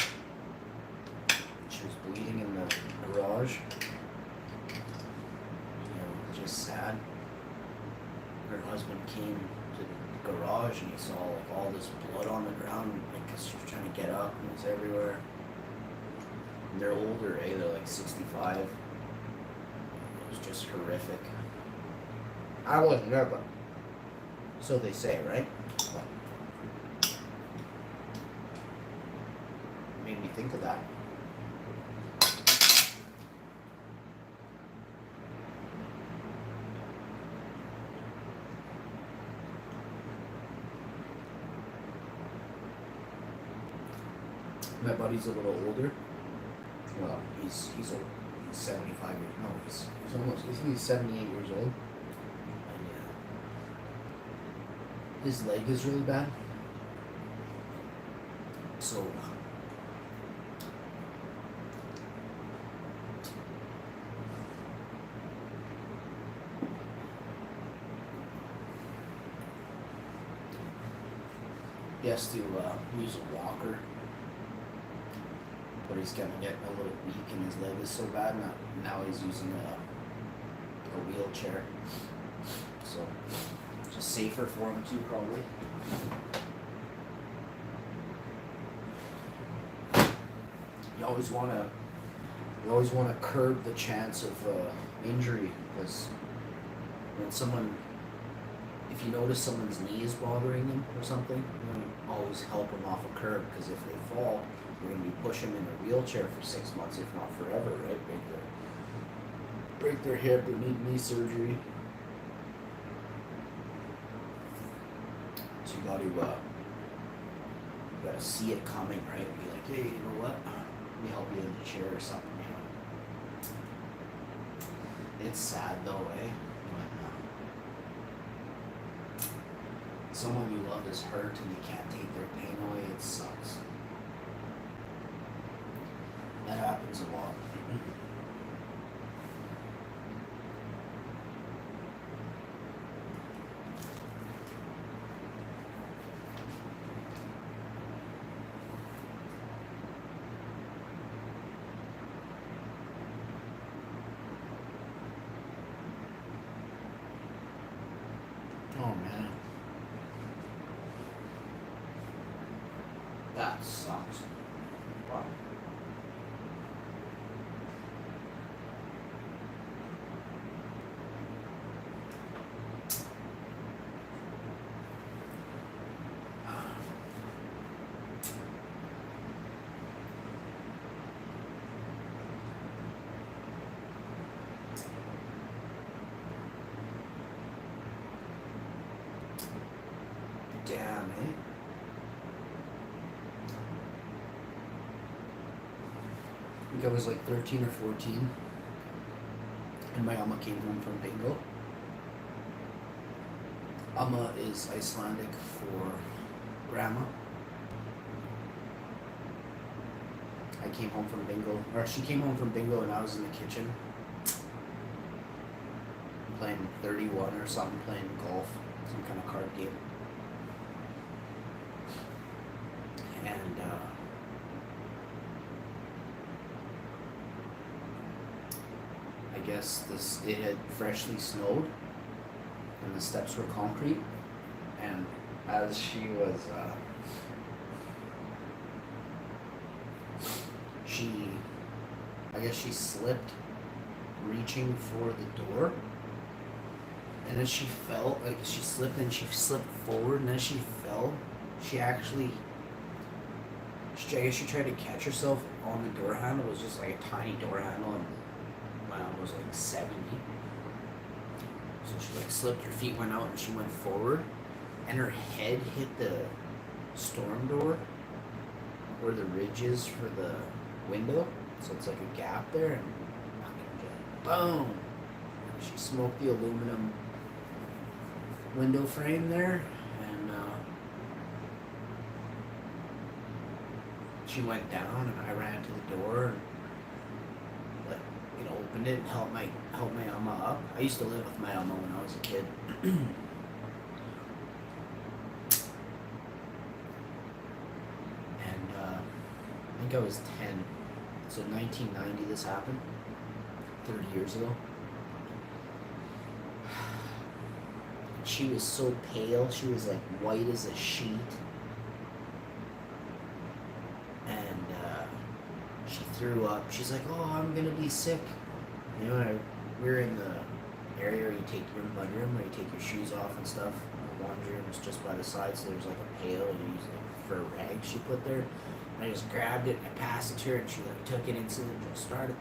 She was bleeding in the garage. You know, just sad. Her husband came to the garage and he saw like all this blood on the ground, like 'cause she was trying to get up and it was everywhere. And they're older, they're like 65. It was just horrific. I wasn't there, but so they say, right? But made me think of that. My buddy's a little older. Well, he's old. He's 75 years. No, he's almost. I think he's 78 years old. And his leg is really bad. So he has to use a walker. But he's kind of getting a little weak and his leg is so bad now he's using a wheelchair. So just safer for him too, probably. You always want to curb the chance of injury, because when someone if you notice someone's knee is bothering them or something, you know, always help them off a curb, because if they fall, you're going to be pushing them in a wheelchair for 6 months, if not forever, right? Break their hip or need knee surgery. So you gotta see it coming, right? Be like, hey, you know what? Let me help you in the chair or something, you know. It's sad though, eh? Someone you love is hurt and you can't take their pain away. It sucks. That happens a lot. Oh man. That sucks. Wow. Damn, eh? I think I was like 13 or 14, and my Amma came home from bingo. Amma is Icelandic for grandma. I came home from bingo, or she came home from bingo, and I was in the kitchen playing 31 or something, playing golf, some kind of card game. And I guess it had freshly snowed and the steps were concrete, and as she was I guess she slipped reaching for the door, and then she fell, like she slipped and she slipped forward, and as she fell, I guess she tried to catch herself on the door handle. It was just like a tiny door handle, and my mom was like 70. So she like slipped, her feet went out, and she went forward, and her head hit the storm door where the ridge is for the window. So it's like a gap there, and boom! She smoked the aluminum window frame there, and she went down, and I ran to the door and opened it and helped my Amma up. I used to live with my Amma when I was a kid. And I think I was 10. So 1990 this happened, 30 years ago. She was so pale, she was like white as a sheet. And she threw up. She's like, oh, I'm gonna be sick. You know, we're in the area where you take your mudroom, where you take your shoes off and stuff. The laundry room is just by the side, so there's like a pail and you use it for a rag she put there. And I just grabbed it and I passed it to her, and she like took it instantly and just started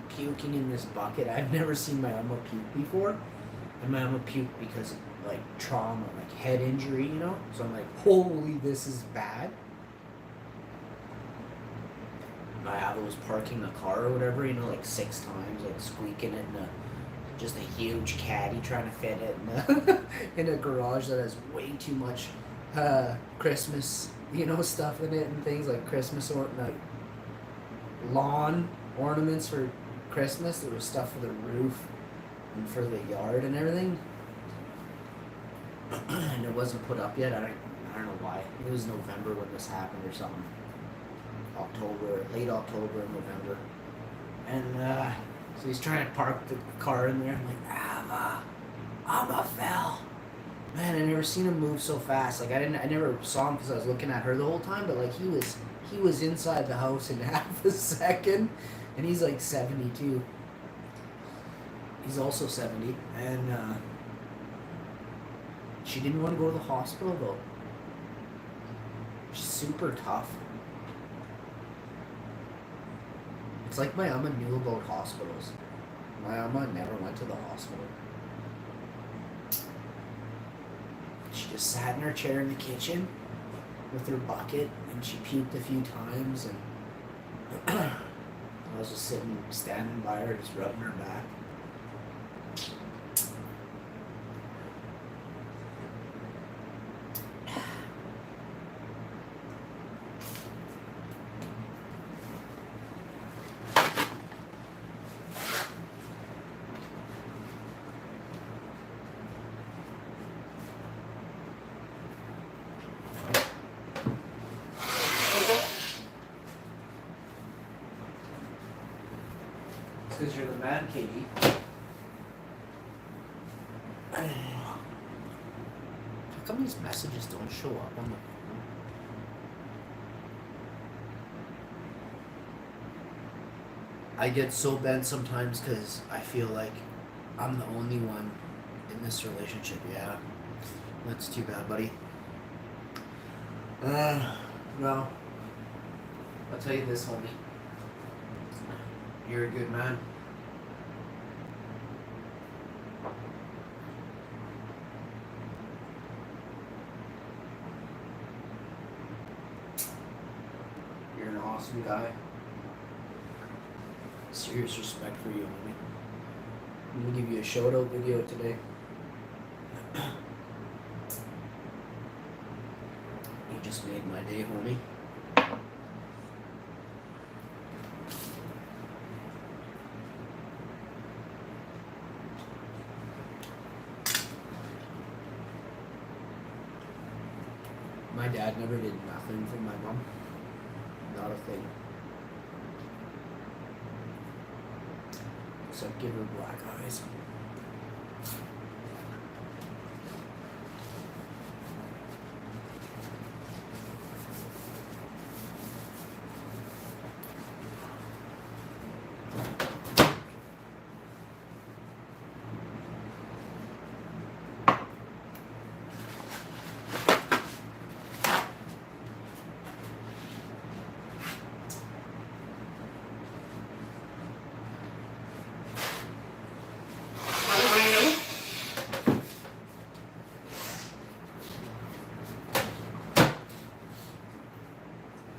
puking in this bucket. I've never seen my Amma puke before. And my Amma puked because of like trauma, like head injury, you know? So I'm like, holy, this is bad. My Abba was parking the car or whatever, you know, like 6 times, like squeaking it in just a huge caddy trying to fit it in a garage that has way too much Christmas, you know, stuff in it and things like Christmas or like lawn ornaments for Christmas. There was stuff for the roof and for the yard and everything, and it wasn't put up yet. I don't know why. It was November when this happened or something. Late October and November, and so he's trying to park the car in there. I'm like, Amma fell. Man, I never seen him move so fast. Like I never saw him because I was looking at her the whole time. But like he was inside the house in half a second, and he's like 72. He's also 70, and She didn't want to go to the hospital though. She's super tough. It's like my Amma knew about hospitals. My Amma never went to the hospital. She just sat in her chair in the kitchen with her bucket and she puked a few times and I was just standing by her, just rubbing her back. Because you're the man, Katie. How come these messages don't show up on the phone? I get so bent sometimes because I feel like I'm the only one in this relationship. Yeah, that's too bad, buddy. No. I'll tell you this, homie. You're a good man. You're an awesome guy. Serious respect for you, homie. I'm gonna give you a shout out video today. You just made my day, homie. My dad never did nothing for my mom. Not a thing. Except give her black eyes.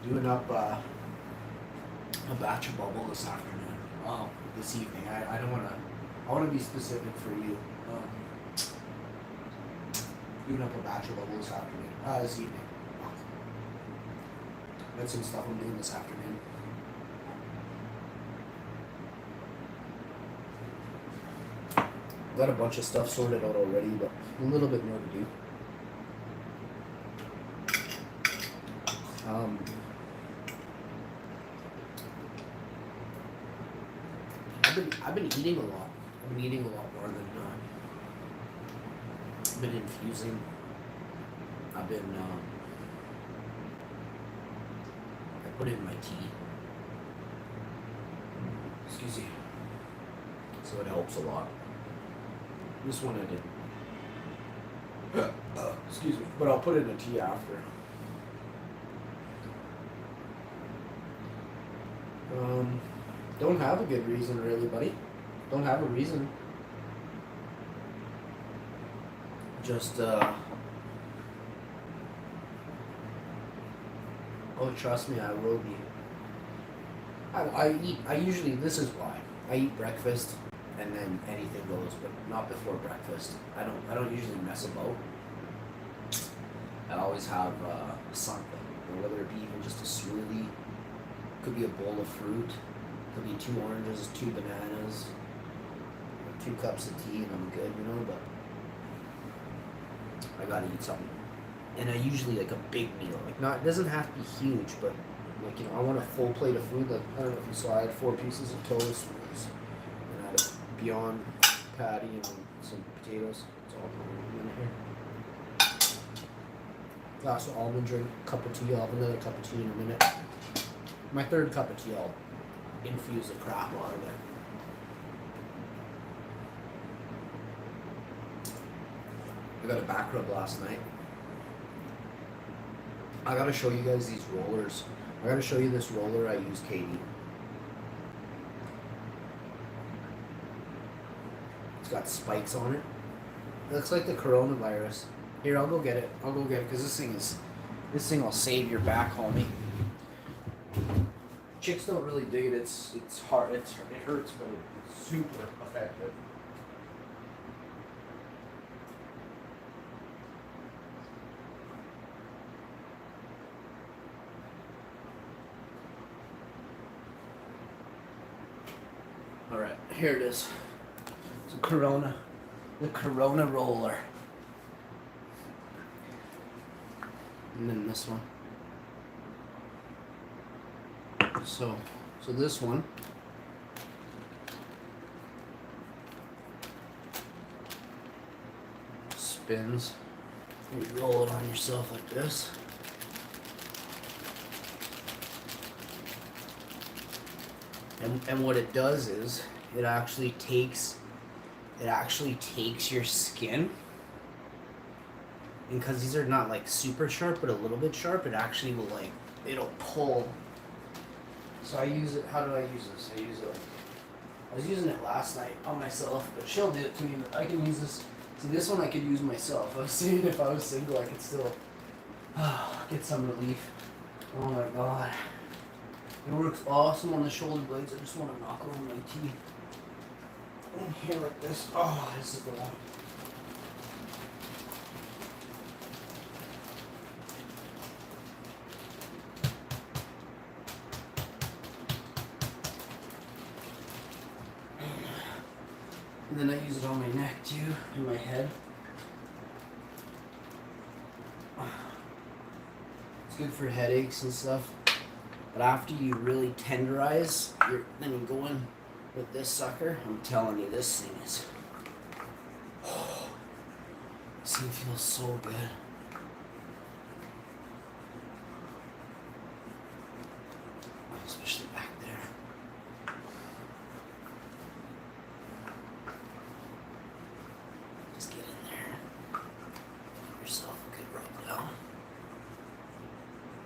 Doing up a batch of bubble this afternoon. This evening. I don't wanna. I wanna be specific for you. Doing up a batch of bubble this afternoon. This evening. That's some stuff I'm doing this afternoon. Got a bunch of stuff sorted out already, but a little bit more to do. I've been eating a lot. I've been eating a lot more than I've been infusing. I've been I put it in my tea. Excuse me. So it helps a lot. This one I didn't. Excuse me. But I'll put it in a tea after. Don't have a good reason really, buddy. Don't have a reason. Just oh, trust me, I will be. I usually, this is why. I eat breakfast and then anything goes, but not before breakfast. I don't usually mess about. I always have something, or whether it be even just a smoothie, could be a bowl of fruit, could be 2 oranges, 2 bananas, 2 cups of tea, and I'm good, you know. But I gotta eat something, and I usually like a big meal. Like, not, it doesn't have to be huge, but like, you know, I want a full plate of food. Like, I don't know if you saw, I had 4 pieces of toast, and I had a Beyond patty and some potatoes. It's all in here. Glass of almond drink, cup of tea. I'll have another cup of tea in a minute. My 3rd cup of tea, I'll infuse the crap out of it. got a back rub last night. I gotta show you guys these rollers. I gotta show you this roller I use, Katie. It's got spikes on it. It looks like the coronavirus. Here, I'll go get it. I'll go get it because this thing will save your back, homie. Chicks don't really dig it. It's hard. It hurts, but it's super effective. All right, here it is. It's a Corona, the Corona roller, and then this one. So this one spins. You roll it on yourself like this. And what it does is it actually takes your skin, and because these are not like super sharp but a little bit sharp, it actually will like, it'll pull. So I use it. How do I use this? I was using it last night on myself, but she'll do it to me. But I can use this. See, this one I could use myself. I was saying if I was single, I could still get some relief. Oh my god. It works awesome on the shoulder blades. I just want to knock over my teeth. And here like this. Oh, this is the one. And then I use it on my neck too, and my head. It's good for headaches and stuff. But after you really tenderize, then you go in with this sucker. I'm telling you, this thing is. Oh, this thing feels so good. Especially back there. Just get in there. Give yourself a good rub down.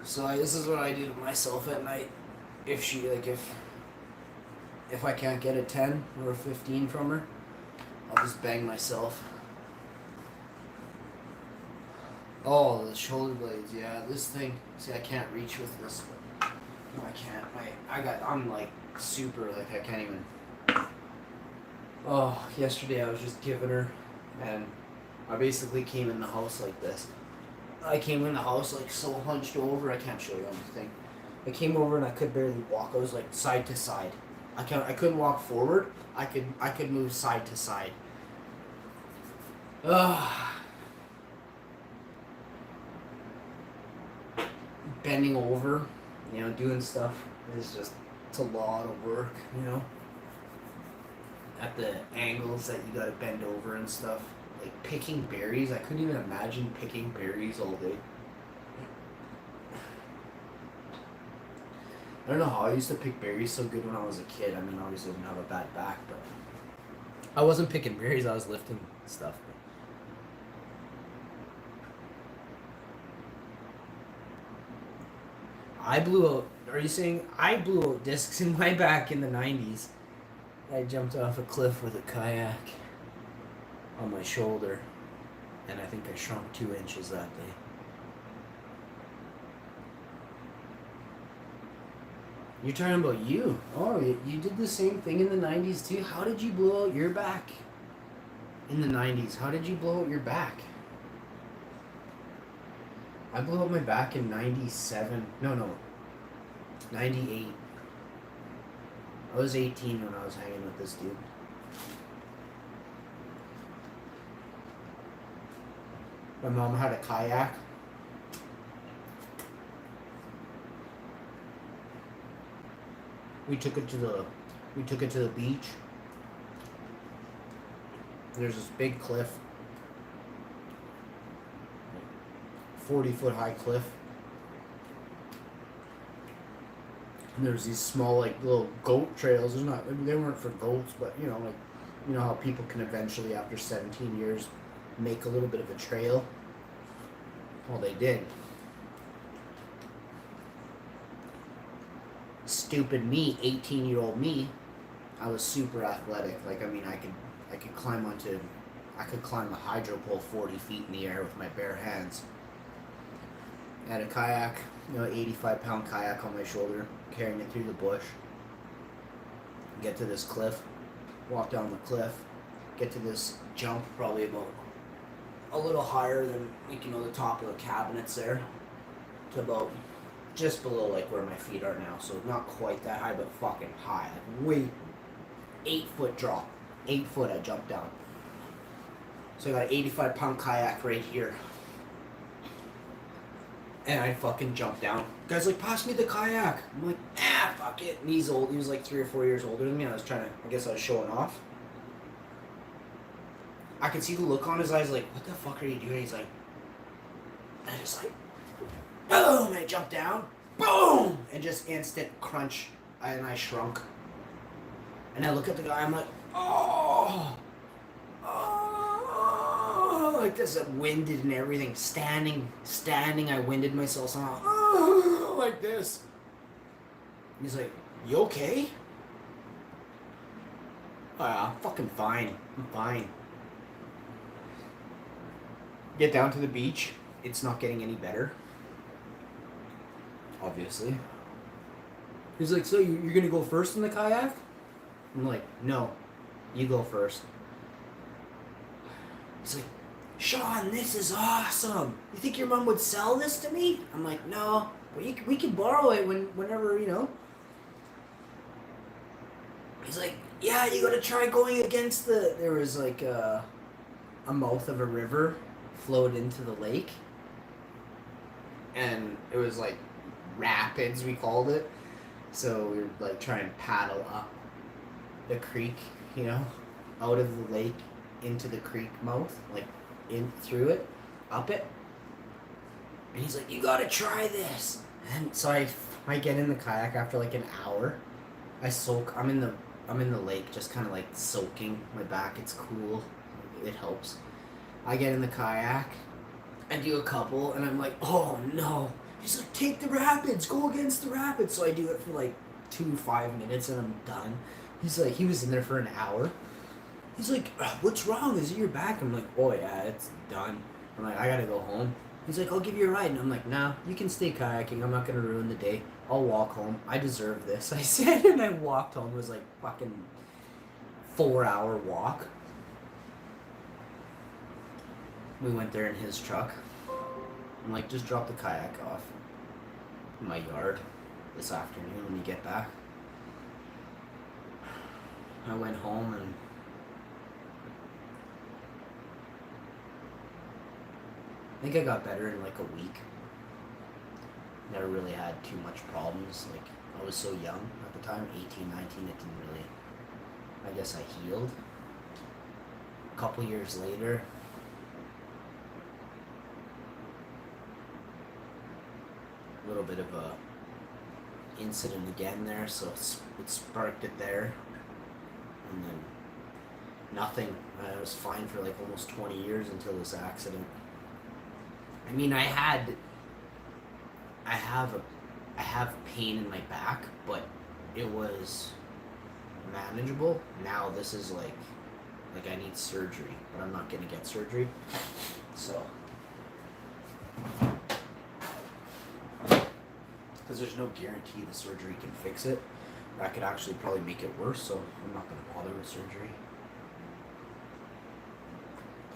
So this is what I do to myself at night. If I can't get a 10 or a 15 from her, I'll just bang myself. Oh, the shoulder blades, yeah. This thing, see, I can't reach with this. No, I can't. I'm like super, like I can't even. Oh, yesterday I was just giving her, and I basically came in the house like this. I came in the house like so hunched over. I can't show you anything. I came over and I could barely walk. I was like side to side. I couldn't walk forward. I could move side to side. Bending over, doing stuff is just, it's a lot of work, At the angles that you gotta bend over and stuff. Like picking berries, I couldn't even imagine picking berries all day. I don't know how I used to pick berries so good when I was a kid. I mean, obviously I didn't have a bad back, but I wasn't picking berries, I was lifting stuff. I blew out, are you saying I blew out discs in my back in the 90s? I jumped off a cliff with a kayak on my shoulder, and I think I shrunk 2 inches that day. You're talking about you. Oh, you did the same thing in the 90s too? How did you blow out your back in the 90s? How did you blow out your back? I blew out my back in 97. No. 98. I was 18 when I was hanging with this dude. My mom had a kayak. We took it to the beach. There's this big cliff. 40-foot high cliff. And there's these small little goat trails. They weren't for goats, but how people can eventually after 17 years make a little bit of a trail. Well, they did. Stupid me, 18-year-old me, I was super athletic. Like, I mean, I could climb a hydro pole 40 feet in the air with my bare hands. I had a kayak, 85-pound kayak on my shoulder, carrying it through the bush. Get to this cliff, walk down the cliff, get to this jump, probably about a little higher than, like, the top of the cabinets there, to about just below, like, where my feet are now. So not quite that high, but fucking high. Like, way, 8-foot drop. 8 foot I jumped down. So I got an 85-pound kayak right here. And I fucking jumped down. Guy's like, pass me the kayak. I'm like, fuck it. And he's old. He was like 3 or 4 years older than me. I was showing off. I could see the look on his eyes, like, what the fuck are you doing? He's like, and I just like, boom, and I jumped down. Boom! And just instant crunch. And I shrunk. And I look at the guy, I'm like, oh! Like this, winded and everything. Standing, I winded myself somehow. Like this. He's like, you okay? I'm fucking fine. I'm fine. Get down to the beach. It's not getting any better. Obviously. He's like, so you're gonna go first in the kayak? I'm like, no. You go first. He's like, Sean, this is awesome. You think your mom would sell this to me? I'm like, no, but we can borrow it whenever. He's like, yeah, you gotta try going against there was like a mouth of a river flowed into the lake. And it was like rapids, we called it. So we would like try and paddle up the creek, out of the lake into the creek mouth, like in through it, up it. And he's like, you gotta try this. And so I get in the kayak after like an hour. I'm in the lake, just kind of like soaking my back. It's cool. It helps. I get in the kayak, I do a couple, and I'm like, oh no. He's like, take the rapids, go against the rapids. So I do it for like 5 minutes and I'm done. He's like, he was in there for an hour. He's like, what's wrong? Is it your back? I'm like, oh yeah, it's done. I'm like, I gotta go home. He's like, I'll give you a ride. And I'm like, nah, you can stay kayaking. I'm not gonna ruin the day. I'll walk home. I deserve this. I said, and I walked home. It was like fucking 4-hour walk. We went there in his truck. I'm like, just drop the kayak off in my yard this afternoon when you get back. I went home and I think I got better in like a week. Never really had too much problems. Like, I was so young at the time, 18, 19, it didn't really, I guess I healed. A couple years later, a little bit of a incident again there, so it sparked it there. And then nothing. I was fine for like almost 20 years until this accident. I mean, I have pain in my back, but it was manageable. Now this is like I need surgery, but I'm not gonna get surgery. So, because there's no guarantee the surgery can fix it. That could actually probably make it worse, so I'm not gonna bother with surgery.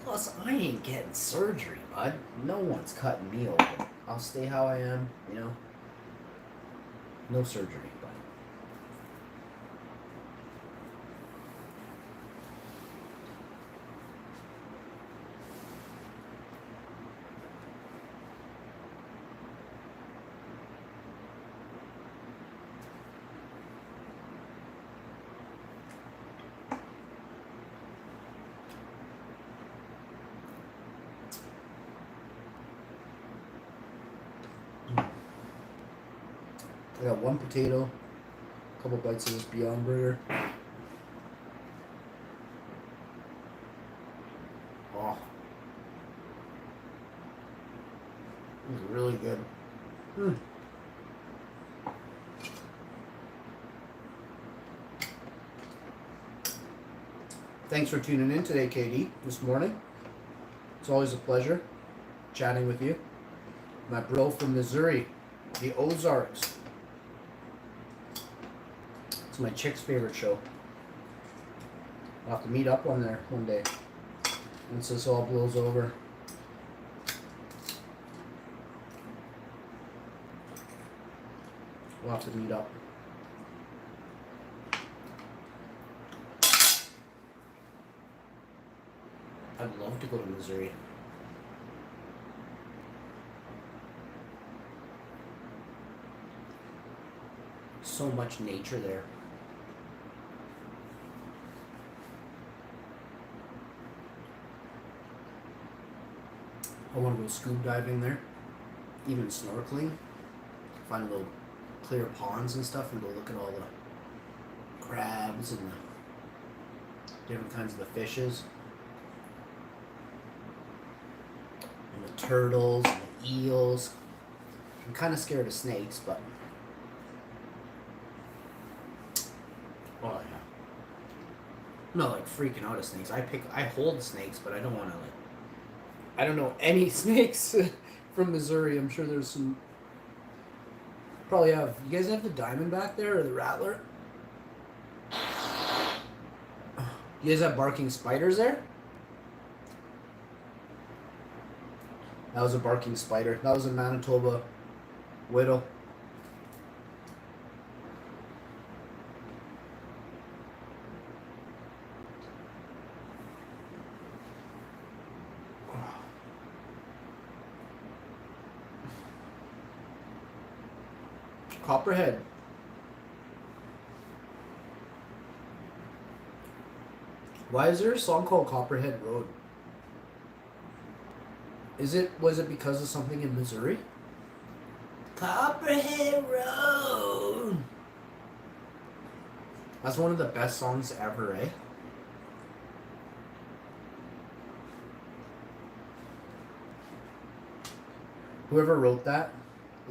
Plus, I ain't getting surgery, bud. No one's cutting me open. I'll stay how I am, No surgery, bud. I got one potato, a couple bites of this Beyond Burger. Oh, It's really good. Mm. Thanks for tuning in today, KD, this morning. It's always a pleasure chatting with you. My bro from Missouri, the Ozarks. It's my chick's favorite show. I'll have to meet up on there one day once this all blows over. We'll have to meet up. I'd love to go to Missouri. So much nature there. I want to go scuba diving there, even snorkeling, find little clear ponds and stuff, and go look at all the crabs and the different kinds of the fishes, and the turtles and the eels. I'm kind of scared of snakes, but oh yeah, I'm not like freaking out of snakes. I hold snakes, but I don't want to like. I don't know any snakes from Missouri. I'm sure there's some. Probably have. You guys have the diamondback there or the rattler? You guys have barking spiders there? That was a barking spider. That was a Manitoba widow. Copperhead. Why is there a song called Copperhead Road? Was it because of something in Missouri? Copperhead Road. That's one of the best songs ever, eh? Whoever wrote that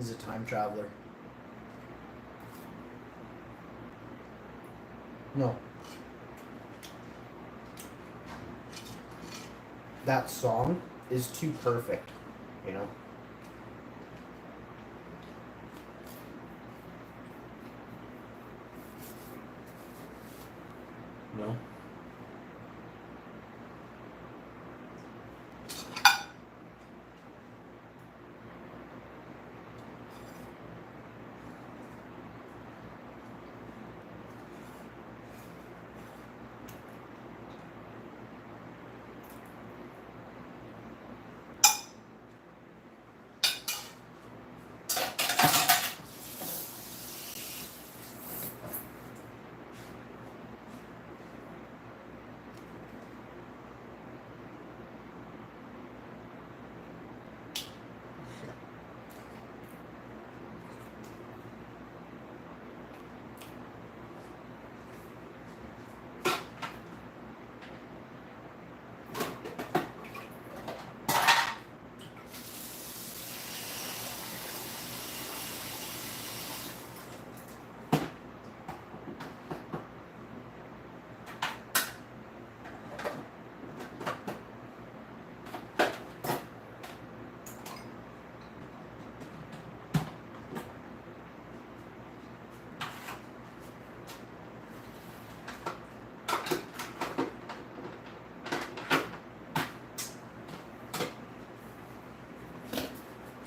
is a time traveler. No. That song is too perfect, you know? No?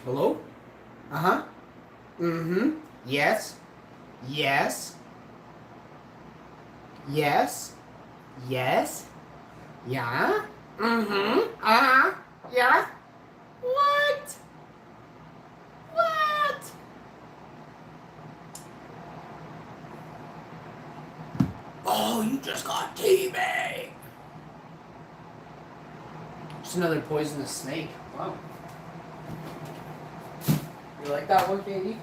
Hello? Uh-huh. Mm-hmm. Yes. Yes. Yes. Yes. Yeah. Mm-hmm. Uh-huh. Yeah. What? What? Oh, you just got teabagged. Just another poisonous snake. Wow. You like that one, Katie?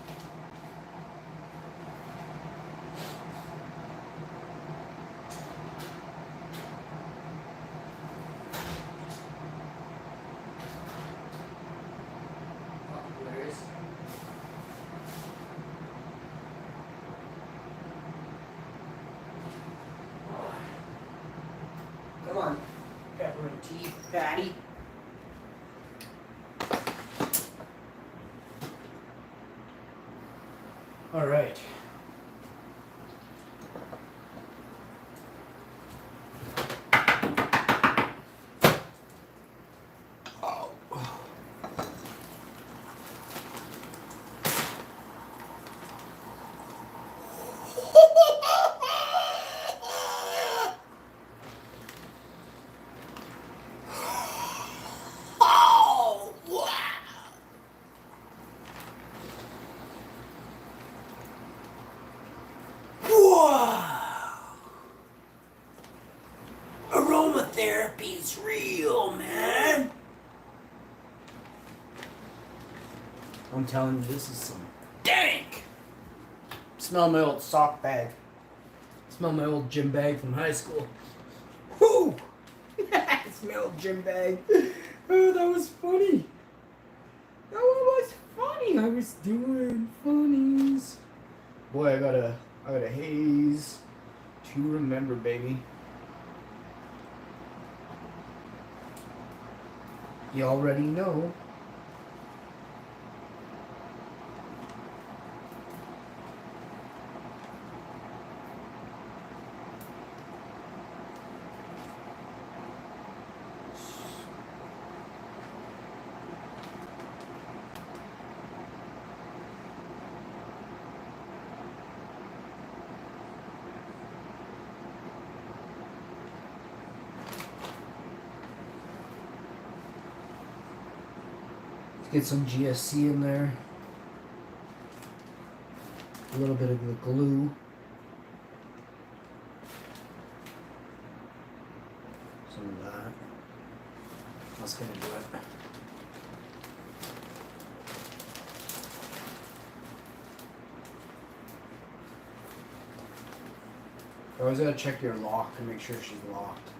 Patty. All right. Aromatherapy's real, man. I'm telling you, this is some dank. Smell my old sock bag. Smell my old gym bag from high school. Whoo! Smell gym bag. Oh, that was funny. That was funny. I was doing funnies. Boy, I got a haze to remember, baby. You already know. Get some GSC in there. A little bit of the glue. Some of that. That's gonna do it. You always gotta check your lock to make sure she's locked.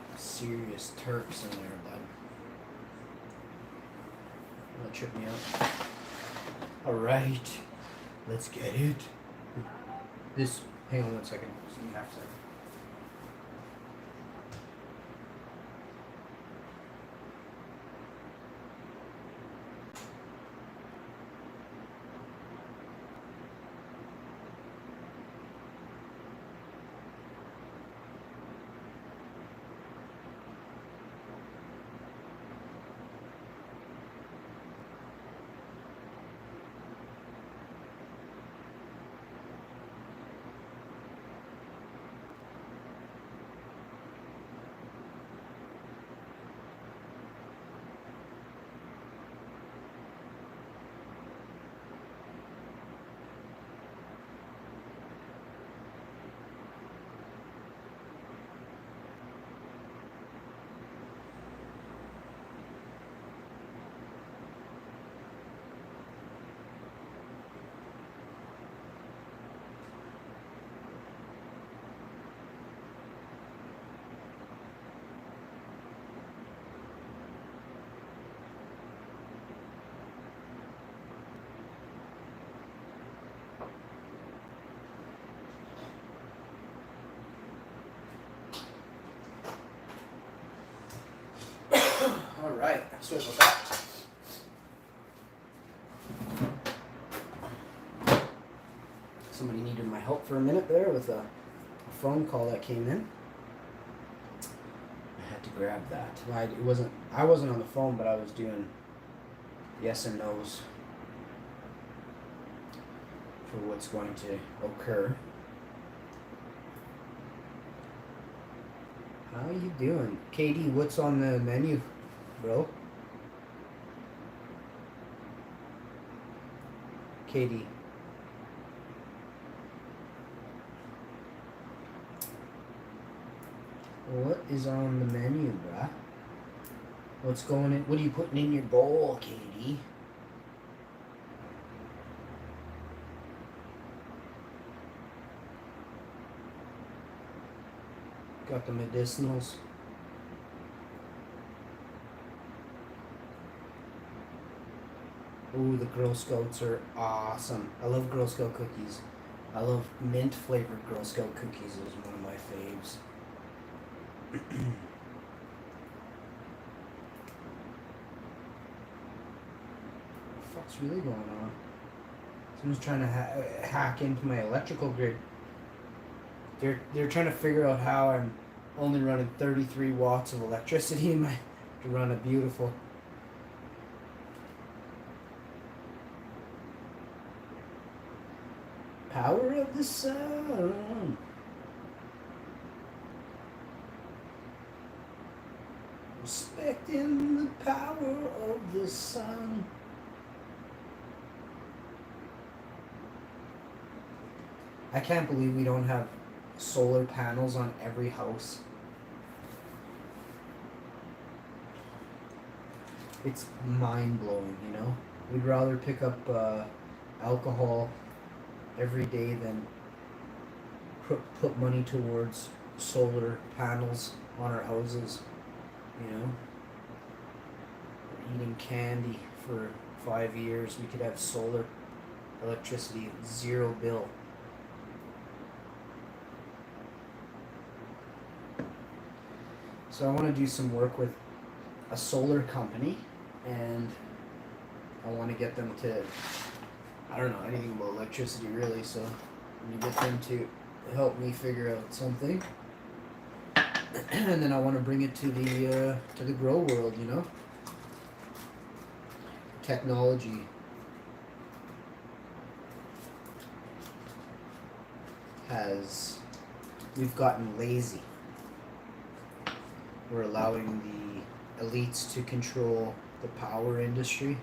There's serious Turks in there, bud. That tripped me out. Alright. Let's get it. This, hang on 1 second. Just give me half a second. Alright, sorry about that. Somebody needed my help for a minute there with a phone call that came in. I had to grab that. I wasn't on the phone, but I was doing yes and no's for what's going to occur. How you doing? Katie, what's on the menu, bro? Katie. What is on the menu, bruh? What's going in? What are you putting in your bowl, Katie? Got the medicinals. Ooh, the Girl Scouts are awesome. I love Girl Scout cookies. I love mint flavored Girl Scout cookies. Is one of my faves. What's really going on? Someone's trying to hack into my electrical grid. They're trying to figure out how I'm only running 33 watts of electricity in my to run a beautiful. Power of the sun. Respecting the power of the sun. I can't believe we don't have solar panels on every house. It's mind blowing, you know? We'd rather pick up alcohol every day than put money towards solar panels on our houses, you know? We're eating candy for 5 years. We could have solar electricity, zero bill. So I want to do some work with a solar company, and I want to get them to, I don't know anything about electricity really, so I'm going to get them to help me figure out something. And then I want to bring it to the grow world, you know? Technology we've gotten lazy. We're allowing the elites to control the power industry.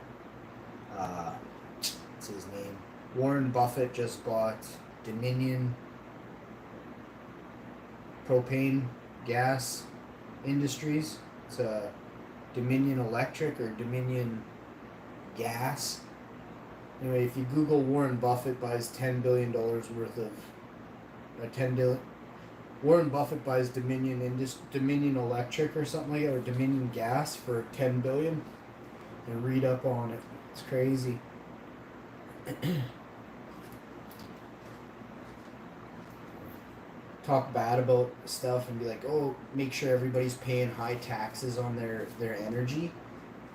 What's his name? Warren Buffett just bought Dominion propane gas industries. It's Dominion Electric or Dominion Gas. Anyway, if you Google Warren Buffett buys $10 billion worth of Warren Buffett buys Dominion Electric or something like that, or Dominion Gas for $10 billion, and read up on it. It's crazy. Talk bad about stuff and be like, oh, make sure everybody's paying high taxes on their energy,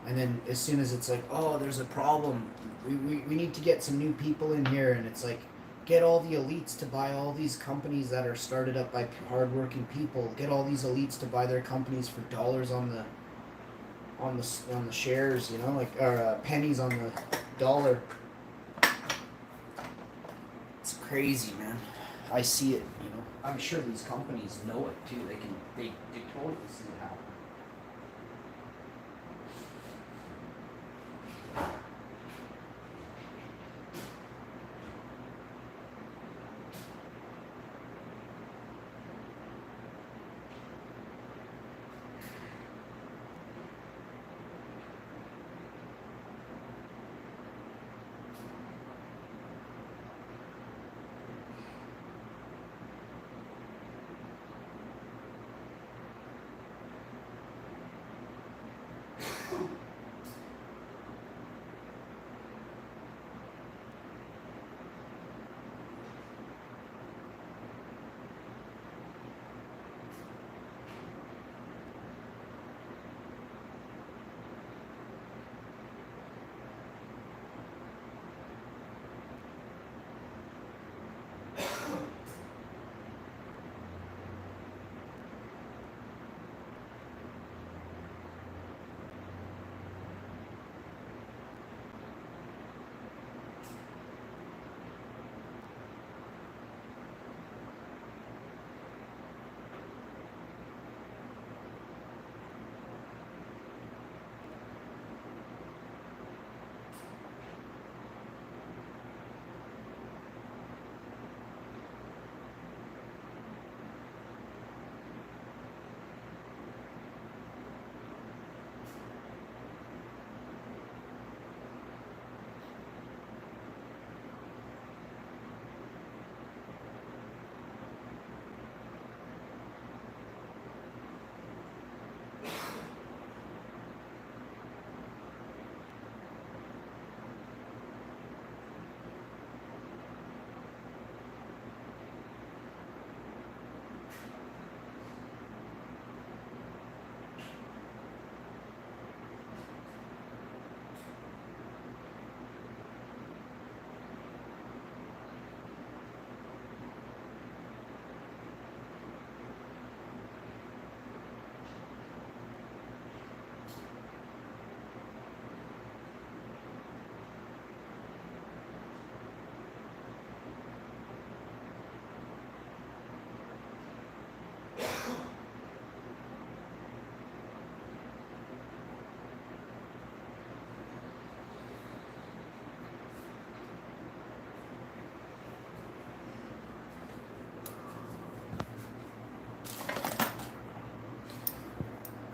and then as soon as it's like, oh, there's a problem, we need to get some new people in here, and it's like, get all the elites to buy all these companies that are started up by hardworking people. Get all these elites to buy their companies for dollars on the shares, you know, like, or pennies on the dollar. It's crazy, man. I see it, you know. I'm sure these companies know it too. They totally see it happen.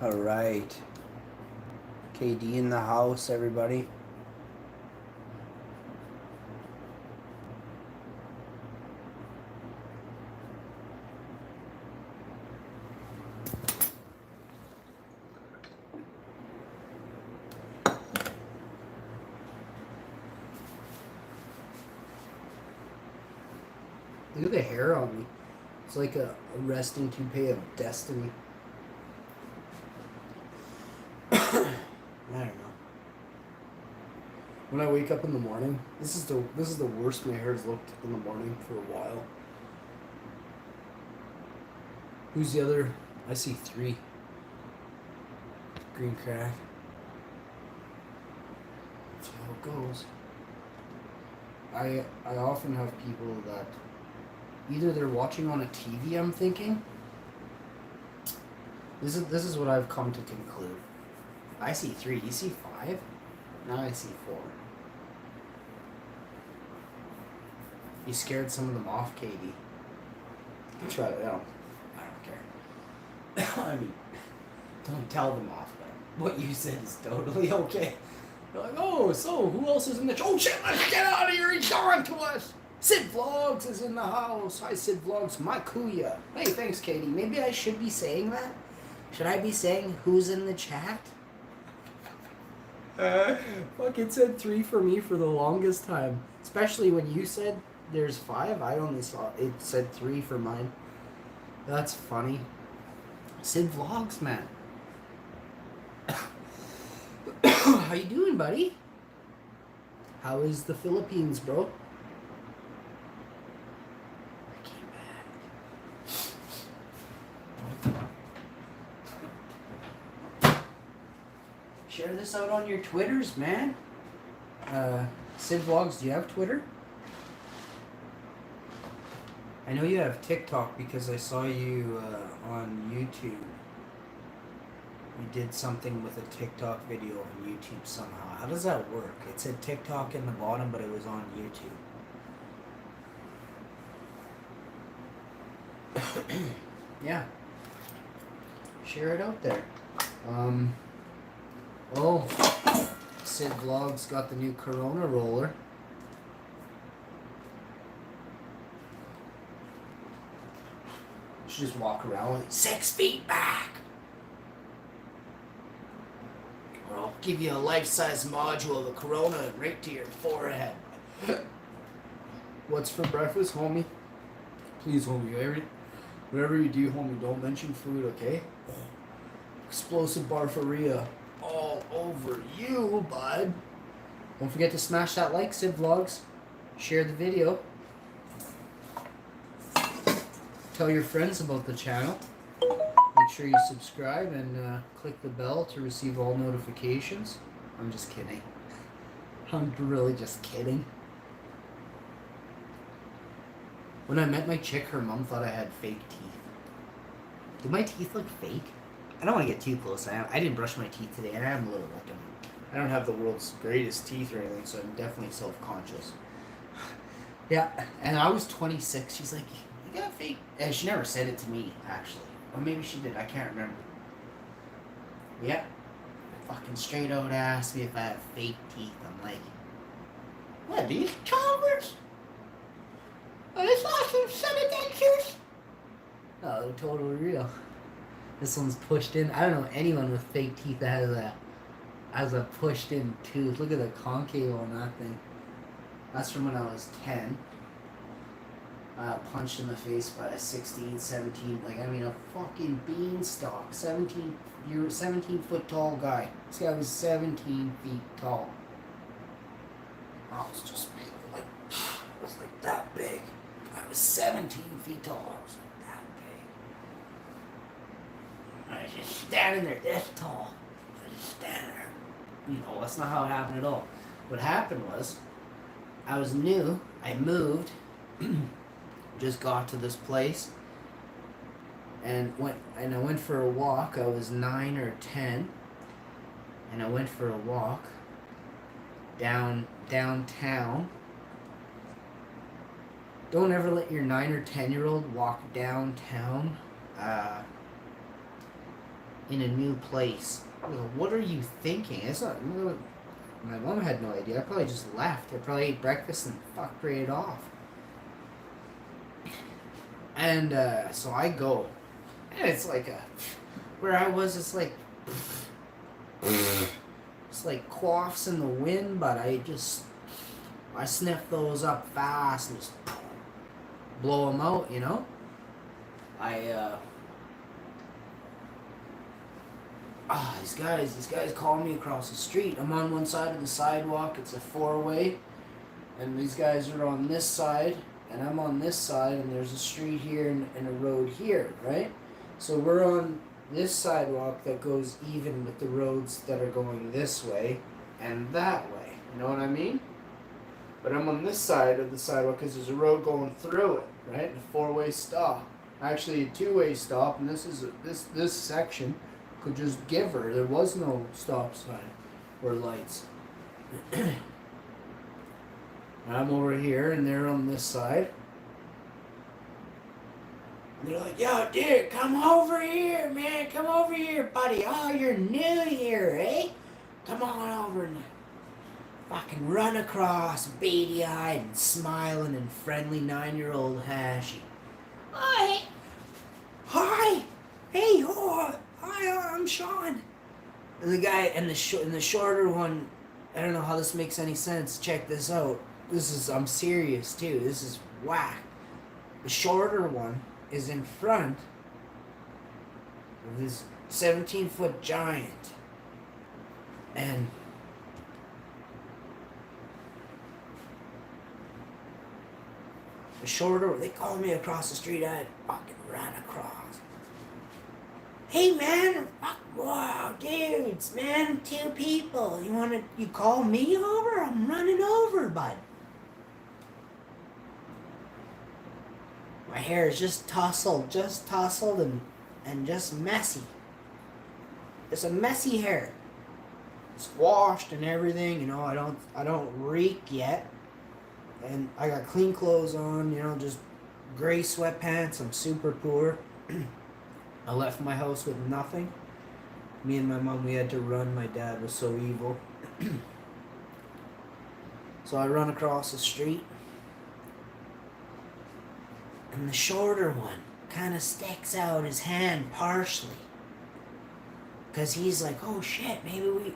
All right. KD in the house, everybody. Look at the hair on me. It's like a resting toupee of destiny. I don't know. When I wake up in the morning, this is the worst my hair's looked in the morning for a while. Who's the other? I see 3. Green crack. That's how it goes. I often have people that either they're watching on a TV, I'm thinking. This is what I've come to conclude. I see 3, you see 5? Now I see 4. You scared some of them off, Katie. Try it out. I don't care. I mean, don't tell them off, but what you said is totally okay. They're like, oh, so who else is in the... Oh shit, let's get out of here, he's on to us! Sid Vlogs is in the house. Hi, Sid Vlogs. My kuya. Hey, thanks, Katie. Maybe I should be saying that? Should I be saying who's in the chat? Fuck, it said 3 for me for the longest time. Especially when you said there's 5. I only saw it said 3 for mine. That's funny. Sid Vlogs, man. How you doing, buddy? How is the Philippines, bro? Share this out on your Twitters, man. Sid Vlogs, do you have Twitter? I know you have TikTok because I saw you on YouTube. You did something with a TikTok video on YouTube somehow. How does that work? It said TikTok in the bottom, but it was on YouTube. Yeah. Share it out there. Oh, Sid Vlogs got the new Corona roller. Should just walk around with 6 feet back. Or I'll give you a life-size module of the Corona right to your forehead. What's for breakfast, homie? Please, homie, whatever you do, homie, don't mention food, okay? Explosive barfaria all over you, bud. Don't forget to smash that like, Sid Vlogs. Share the video. Tell your friends about the channel. Make sure you subscribe and click the bell to receive all notifications. I'm just kidding. I'm really just kidding. When I met my chick, her mom thought I had fake teeth. Do my teeth look fake? I don't want to get too close. I didn't brush my teeth today, and I'm a little like I don't have the world's greatest teeth or anything, so I'm definitely self-conscious. Yeah, and I was 26. She's like, you got fake... And she never said it to me, actually. Or maybe she did. I can't remember. Yeah. Fucking straight out asked me if I have fake teeth. I'm like, what, these Chalmers? Are these awesome set of dentures? Oh, they're totally real. This one's pushed in. I don't know anyone with fake teeth that has a pushed in tooth. Look at the concave on that thing. That's from when I was 10. Punched in the face by a 16, 17, like, I mean, a fucking beanstalk. 17 foot tall guy. This guy was 17 feet tall. I was just big. Like, I was like that big. I was 17 feet tall. I was like that big. I was just standing there this tall. I was just standing there. No, that's not how it happened at all. What happened was, I was new. I moved. Just got to this place. And I went for a walk. I was 9 or 10. And I went for a walk downtown. Don't ever let your 9 or 10-year-old walk downtown. in a new place. I go, what are you thinking? It's not. My mom had no idea. I probably just left. I probably ate breakfast and fucked right off. And so I go, and it's like where I was. It's like quaffs in the wind, but I sniff those up fast and just blow them out. You know. These guys call me across the street. I'm on one side of the sidewalk. It's a 4-way, and these guys are on this side, and I'm on this side, and there's a street here and a road here, right? So we're on this sidewalk that goes even with the roads that are going this way and that way. You know what I mean? But I'm on this side of the sidewalk because there's a road going through it, right? And a 4-way stop. Actually, a 2-way stop, and this section could just give her. There was no stop sign or lights. And I'm over here, and they're on this side. And they're like, yo, dude, come over here, man. Come over here, buddy. Oh, you're new here, eh? Come on over and fucking run across, beady-eyed and smiling and friendly 9-year-old Hashy. Hi. Hi. Hey, oh, hi, I'm Sean. And the guy, and the shorter one, I don't know how this makes any sense. Check this out. I'm serious too. This is whack. The shorter one is in front of this 17-foot giant. And the shorter, they called me across the street. I fucking ran across. Hey man, fuck, wow, dudes, man, 2 people. You call me over? I'm running over, bud. My hair is just tousled and just messy. It's a messy hair. It's washed and everything, you know. I don't reek yet. And I got clean clothes on, you know, just gray sweatpants. I'm super poor. I left my house with nothing. Me and my mom, we had to run. My dad was so evil. So I run across the street. And the shorter one kind of sticks out his hand partially. Because he's like, oh shit, maybe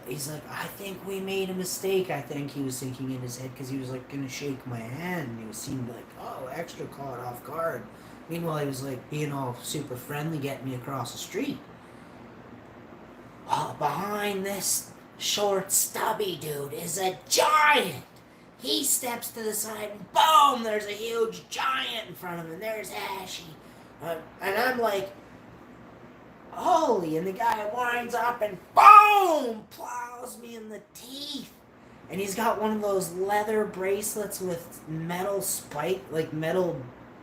he's like, I think we made a mistake. I think he was thinking in his head because he was like going to shake my hand. And he seemed like, oh, extra caught off guard. Meanwhile, he was like being all super friendly, getting me across the street. Well, behind this short, stubby dude is a giant. He steps to the side and boom, there's a huge giant in front of him. And there's Ashy. And I'm like, holy, and the guy winds up and boom, plows me in the teeth. And he's got one of those leather bracelets with metal spike, like metal,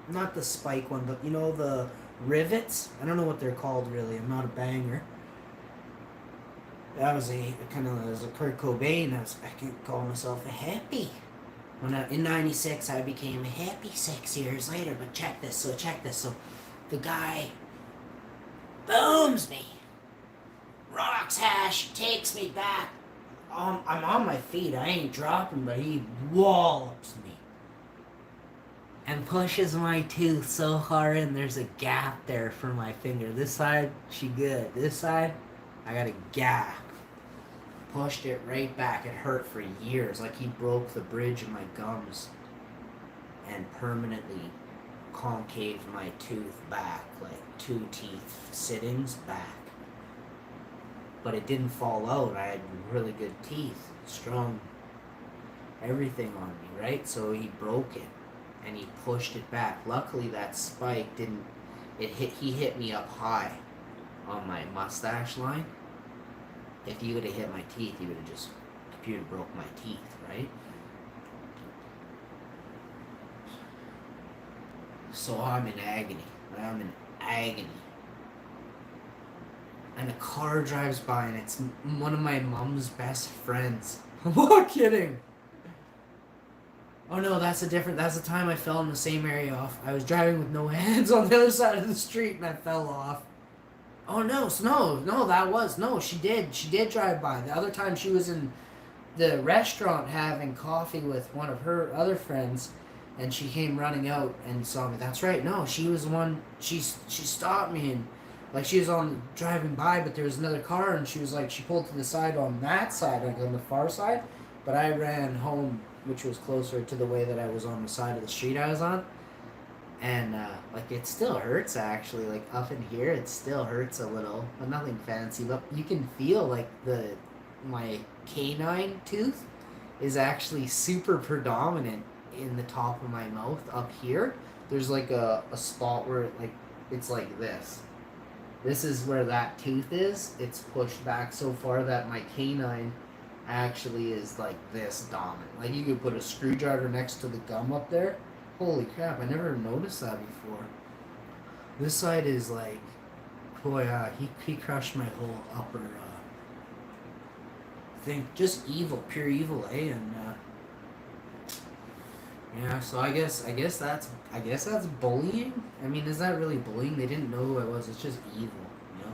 not the spike one, but you know the rivets? I don't know what they're called really. I'm not a banger. That was a Kurt Cobain. I can't call myself a hippie. In 96, I became a hippie 6 years later. But check this. So the guy booms me. Rocks Hash, takes me back. I'm on my feet. I ain't dropping, but he wallops me. And pushes my tooth so hard in there's a gap there for my finger. This side, she good. This side, I got a gap. Pushed it right back. It hurt for years. Like he broke the bridge of my gums and permanently concave my tooth back, like 2 teeth sittings back. But it didn't fall out. I had really good teeth, strong, everything on me, right? So he broke it and he pushed it back. Luckily that spike didn't, he hit me up high on my mustache line. If he would have hit my teeth, he would have just, computer broke my teeth, right? So I'm in agony. And a car drives by and it's one of my mom's best friends. I'm not kidding. Oh no, that's the time I fell in the same area off. I was driving with no hands on the other side of the street and I fell off. Oh no, no, she did drive by. The other time she was in the restaurant having coffee with one of her other friends, and she came running out and saw me. That's right. No, she was the one. She stopped me and like she was on driving by, but there was another car, and she was like she pulled to the side on that side, like on the far side. But I ran home, which was closer to the way that I was on the side of the street I was on, and like it still hurts actually. Like up in here, it still hurts a little, but nothing fancy. But you can feel like my canine tooth is actually super predominant in the top of my mouth up here. There's like a spot where it's like this. This is where that tooth is. It's pushed back so far that my canine actually is like this dominant. Like you could put a screwdriver next to the gum up there. Holy crap, I never noticed that before. This side is like, boy, he crushed my whole upper thing. Just evil, pure evil, eh? And yeah, so I guess that's bullying. I mean, is that really bullying? They didn't know who I was. It's just evil, you know.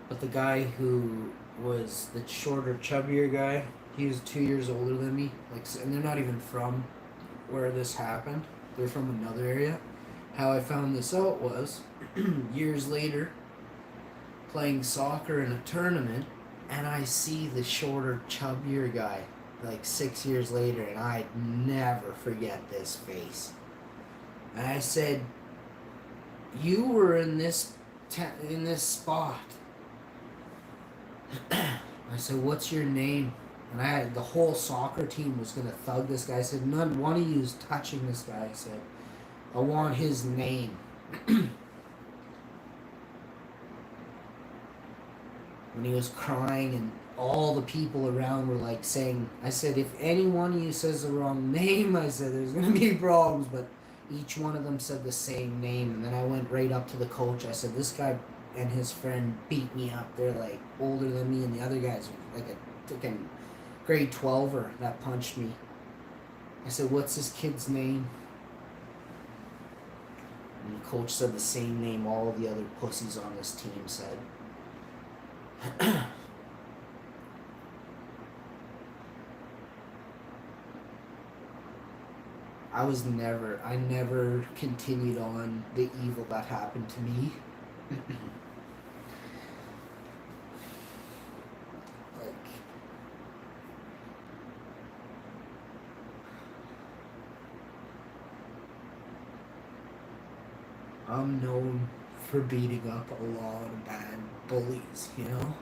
But the guy who was the shorter, chubbier guy, he was 2 years older than me. Like, and they're not even from where this happened. They're from another area. How I found this out was years later, playing soccer in a tournament, and I see the shorter, chubbier guy like 6 years later, and I'd never forget this face. And I said, "You were in this spot." I said, "What's your name?" And the whole soccer team was gonna thug this guy. I said, "None one of you's touching this guy." I said, "I want his name." When he was crying and all the people around were like saying, I said, "If any one of you says the wrong name," I said, "there's gonna be problems." But each one of them said the same name, and then I went right up to the coach. I said, "This guy and his friend beat me up. They're like older than me, and the other guys were like a freaking grade 12er that punched me." I said, "What's this kid's name?" And the coach said the same name all the other pussies on this team said. I never continued on the evil that happened to me. Like, I'm known for beating up a lot of bad bullies, you know?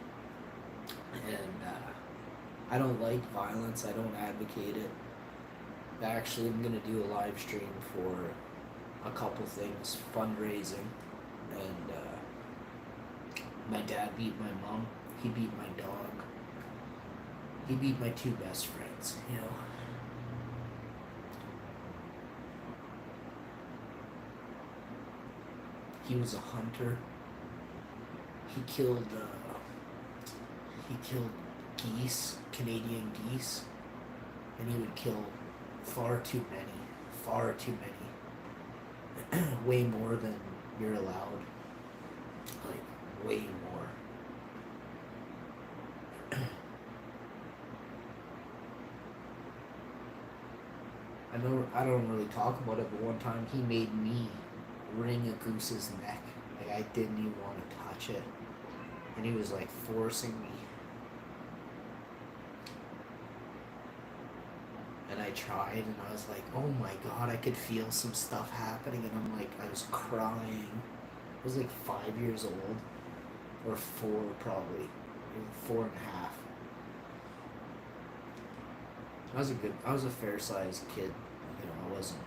And I don't like violence. I don't advocate it. Actually, I'm going to do a live stream for a couple things, fundraising. And my dad beat my mom. He beat my dog. He beat my two best friends, you know? He was a hunter. He killed geese, Canadian geese, and he would kill far too many, way more than you're allowed, like way more. I don't really talk about it, but one time he made me wring a goose's neck. Like I didn't even want to touch it. And he was like forcing me. And I tried and I was like, oh my god, I could feel some stuff happening, and I'm like, I was crying. I was like 5 years old. Or 4 probably. 4 and a half. I was a fair sized kid. You know, I wasn't,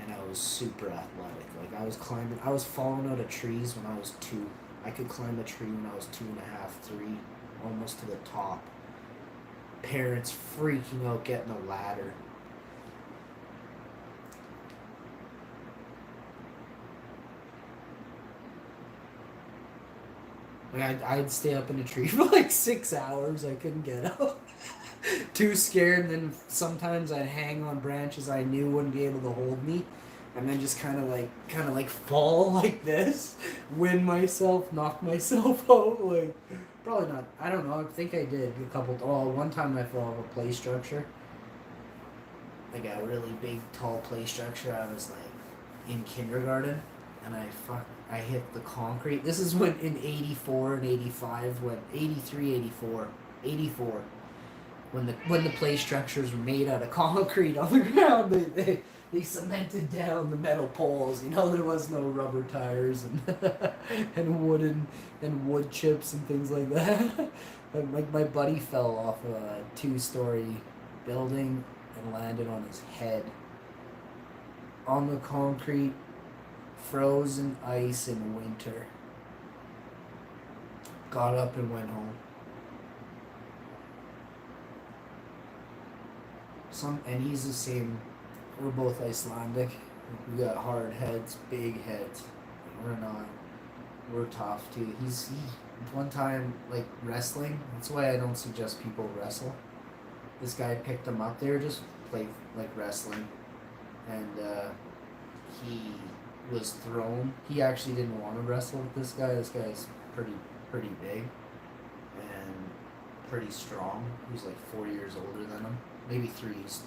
and I was super athletic. Like I was falling out of trees when I was 2. I could climb a tree when I was 2.5, 3, almost to the top. Parents freaking out getting a ladder. Like I'd stay up in a tree for like 6 hours. I couldn't get out. Too scared. And then sometimes I'd hang on branches I knew wouldn't be able to hold me. and then just kind of like fall like this, win myself, knock myself out. Like, probably not. I don't know. I think I did a couple. Oh, one time I fell off a play structure. Like a really big, tall play structure. I was like in kindergarten, and I hit the concrete. This is when in 84 and 85, when 83, 84, 84. When the play structures were made out of concrete on the ground, they cemented down the metal poles. You know, there was no rubber tires and and wood chips and things like that. Like my buddy fell off a 2-story building and landed on his head on the concrete, frozen ice in winter. Got up and went home. And he's the same. We're both Icelandic. We got hard heads, big heads. We're not. We're tough too. He one time, like, wrestling. That's why I don't suggest people wrestle. This guy picked him up. They were just playing like wrestling, and he was thrown. He actually didn't want to wrestle with this guy. This guy's pretty big and pretty strong. He's like 4 years older than him. Maybe 3. He's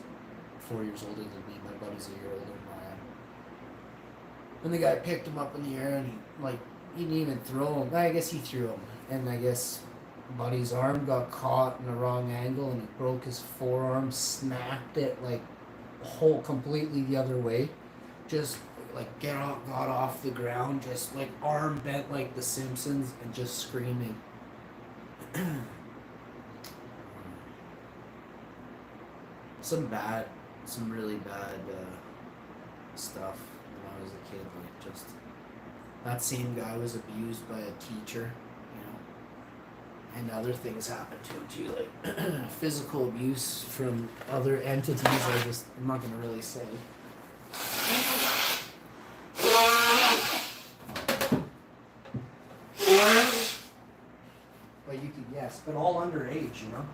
4 years older than me. My buddy's a year older than I am. And the guy picked him up in the air, and he didn't even throw him. I guess he threw him, and I guess buddy's arm got caught in the wrong angle, and he broke his forearm, snapped it like whole completely the other way. Just like got off the ground, just like arm bent like the Simpsons, and just screaming. Some really bad stuff when I was a kid. Like, just that same guy was abused by a teacher, you know, and other things happened to him too, like physical abuse from other entities. I'm not gonna really say. But you could guess, but all underage, you know.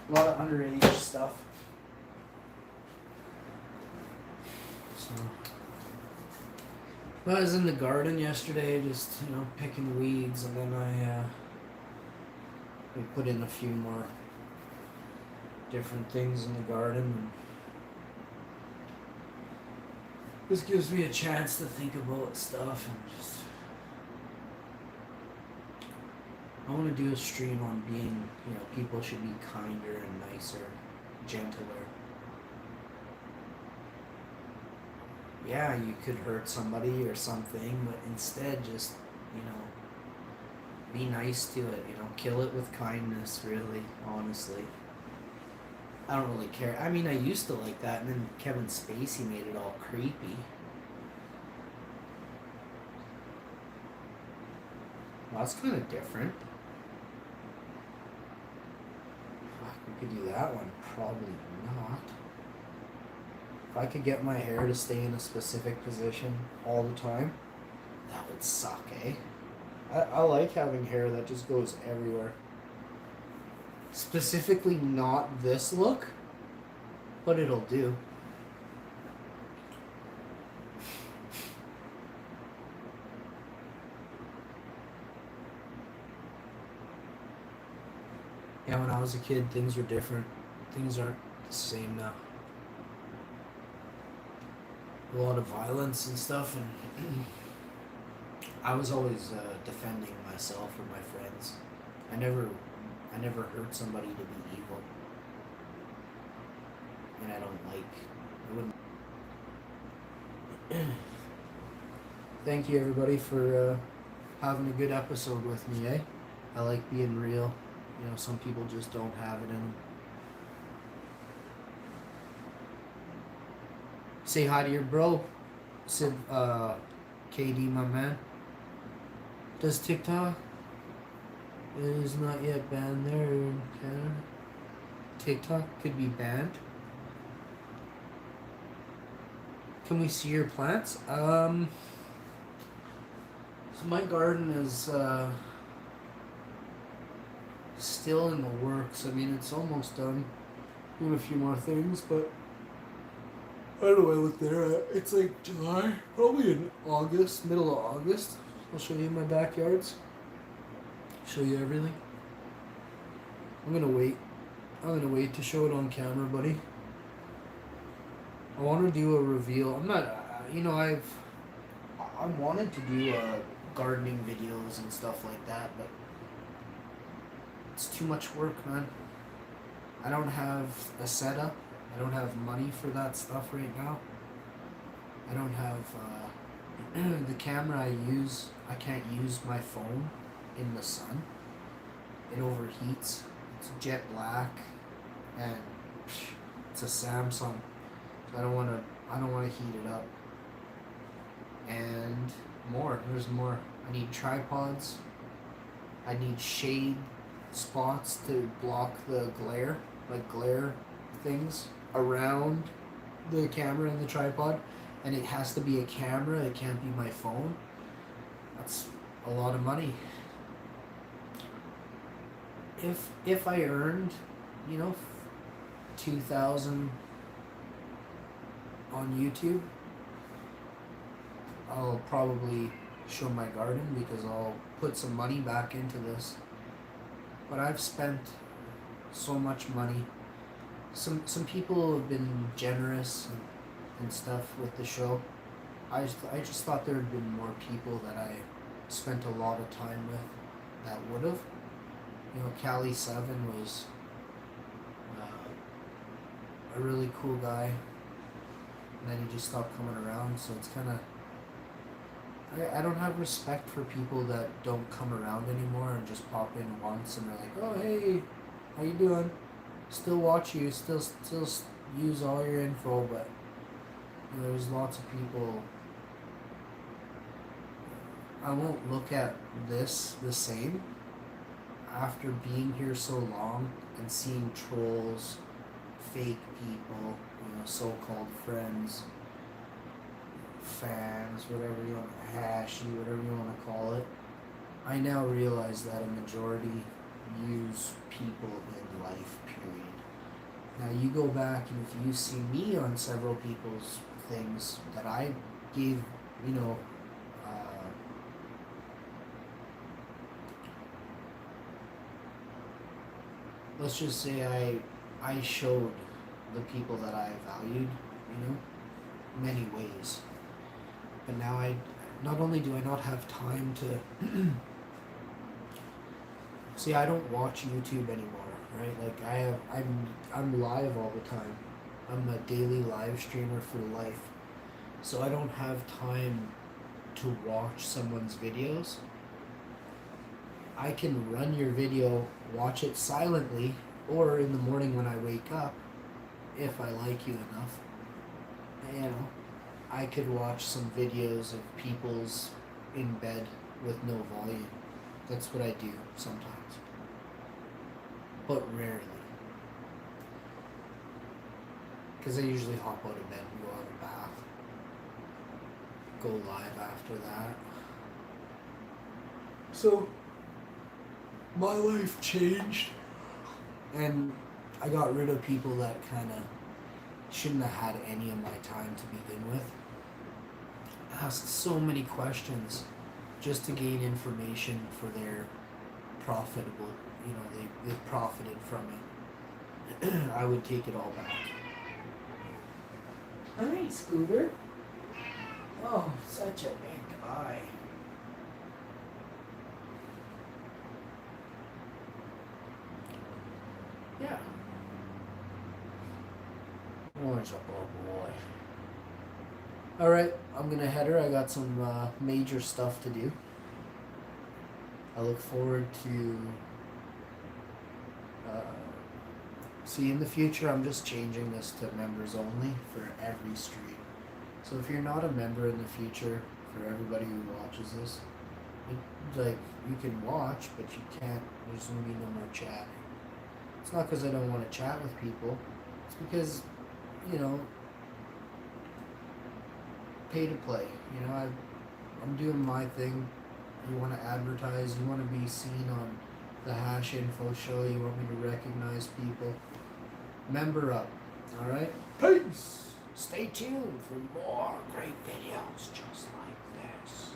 A lot of underage stuff. So, well, I was in the garden yesterday, just, you know, picking weeds, and then we put in a few more different things in the garden. And this gives me a chance to think about stuff and just. I want to do a stream on being, you know, people should be kinder and nicer, gentler. Yeah, you could hurt somebody or something, but instead just, you know, be nice to it, you know, kill it with kindness, really, honestly. I don't really care. I mean, I used to like that, and then Kevin Spacey made it all creepy. Well, that's kind of different. We could do that one. Probably not. If I could get my hair to stay in a specific position all the time, that would suck, eh? I like having hair that just goes everywhere. Specifically not this look, but it'll do. Yeah, when I was a kid, things were different. Things aren't the same now. A lot of violence and stuff, and I was always defending myself or my friends. I never hurt somebody to be evil, and I wouldn't. Thank you, everybody, for having a good episode with me, eh? I like being real. You know, some people just don't have it in them. Say hi to your bro, Sid, KD, my man. Does TikTok? It is not yet banned there in Canada. TikTok could be banned. Can we see your plants? So my garden is still in the works. I mean, it's almost done. Doing a few more things, but How do I look there? It's like July, probably in August, middle of August. I'll show you my backyards. Show you everything. I'm gonna wait. I'm gonna wait to show it on camera, buddy. I want to do a reveal. I'm not, I wanted to do gardening videos and stuff like that, but it's too much work, man. I don't have a setup. I don't have money for that stuff right now. I don't have the camera I use. I can't use my phone in the sun. It overheats. It's jet black, and it's a Samsung. So I don't want to heat it up. And more. There's more. I need tripods. I need shade spots to block the glare, like glare things around the camera and the tripod. And it has to be a camera. It can't be my phone. That's a lot of money. If I earned, 2,000 on YouTube, I'll probably show my garden because I'll put some money back into this. But I've spent so much money. Some people have been generous and stuff with the show. I just thought there had been more people that I spent a lot of time with that would have. Callie 7 was a really cool guy, and then he just stopped coming around. So it's kind of, I don't have respect for people that don't come around anymore and just pop in once and they're like, oh hey, how you doing? Still watch you, still use all your info, but there's lots of people. I won't look at this the same after being here so long and seeing trolls, fake people, so-called friends, fans, whatever you want, whatever you want to call it. I now realize that a majority use people in life, period. Now you go back and if you see me on several people's things that I gave, let's just say I showed the people that I valued, many ways. But now not only do I not have time to see, I don't watch YouTube anymore, right? Like I'm live all the time. I'm a daily live streamer for life. So I don't have time to watch someone's videos. I can run your video, watch it silently, or in the morning when I wake up, if I like you enough. I could watch some videos of people's in bed with no volume. That's what I do sometimes. But rarely. Because I usually hop out of bed and go have a bath. Go live after that. So, my life changed. And I got rid of people that kind of shouldn't have had any of my time to begin with. Asked so many questions just to gain information for their profitable, they profited from it. I would take it all back. Hi, Scooter. Oh, such a big guy. Yeah. What's up, oh boy? Alright, I'm gonna head her. I got some major stuff to do. I look forward to see in the future. I'm just changing this to members only for every stream. So if you're not a member in the future, for everybody who watches this, you can watch, but you can't. There's gonna be no more chatting. It's not because I don't want to chat with people. It's because, pay to play. I'm doing my thing. You want to advertise. You want to be seen on the Hash Info show. You want me to recognize people. Member up. All right? Peace. Stay tuned for more great videos just like this.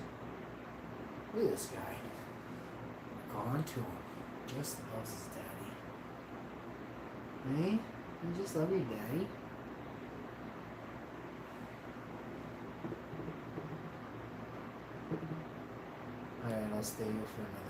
Look at this guy. Gone to him. Just loves his daddy. Hey? You just love your daddy? Alright, I'll stay here for another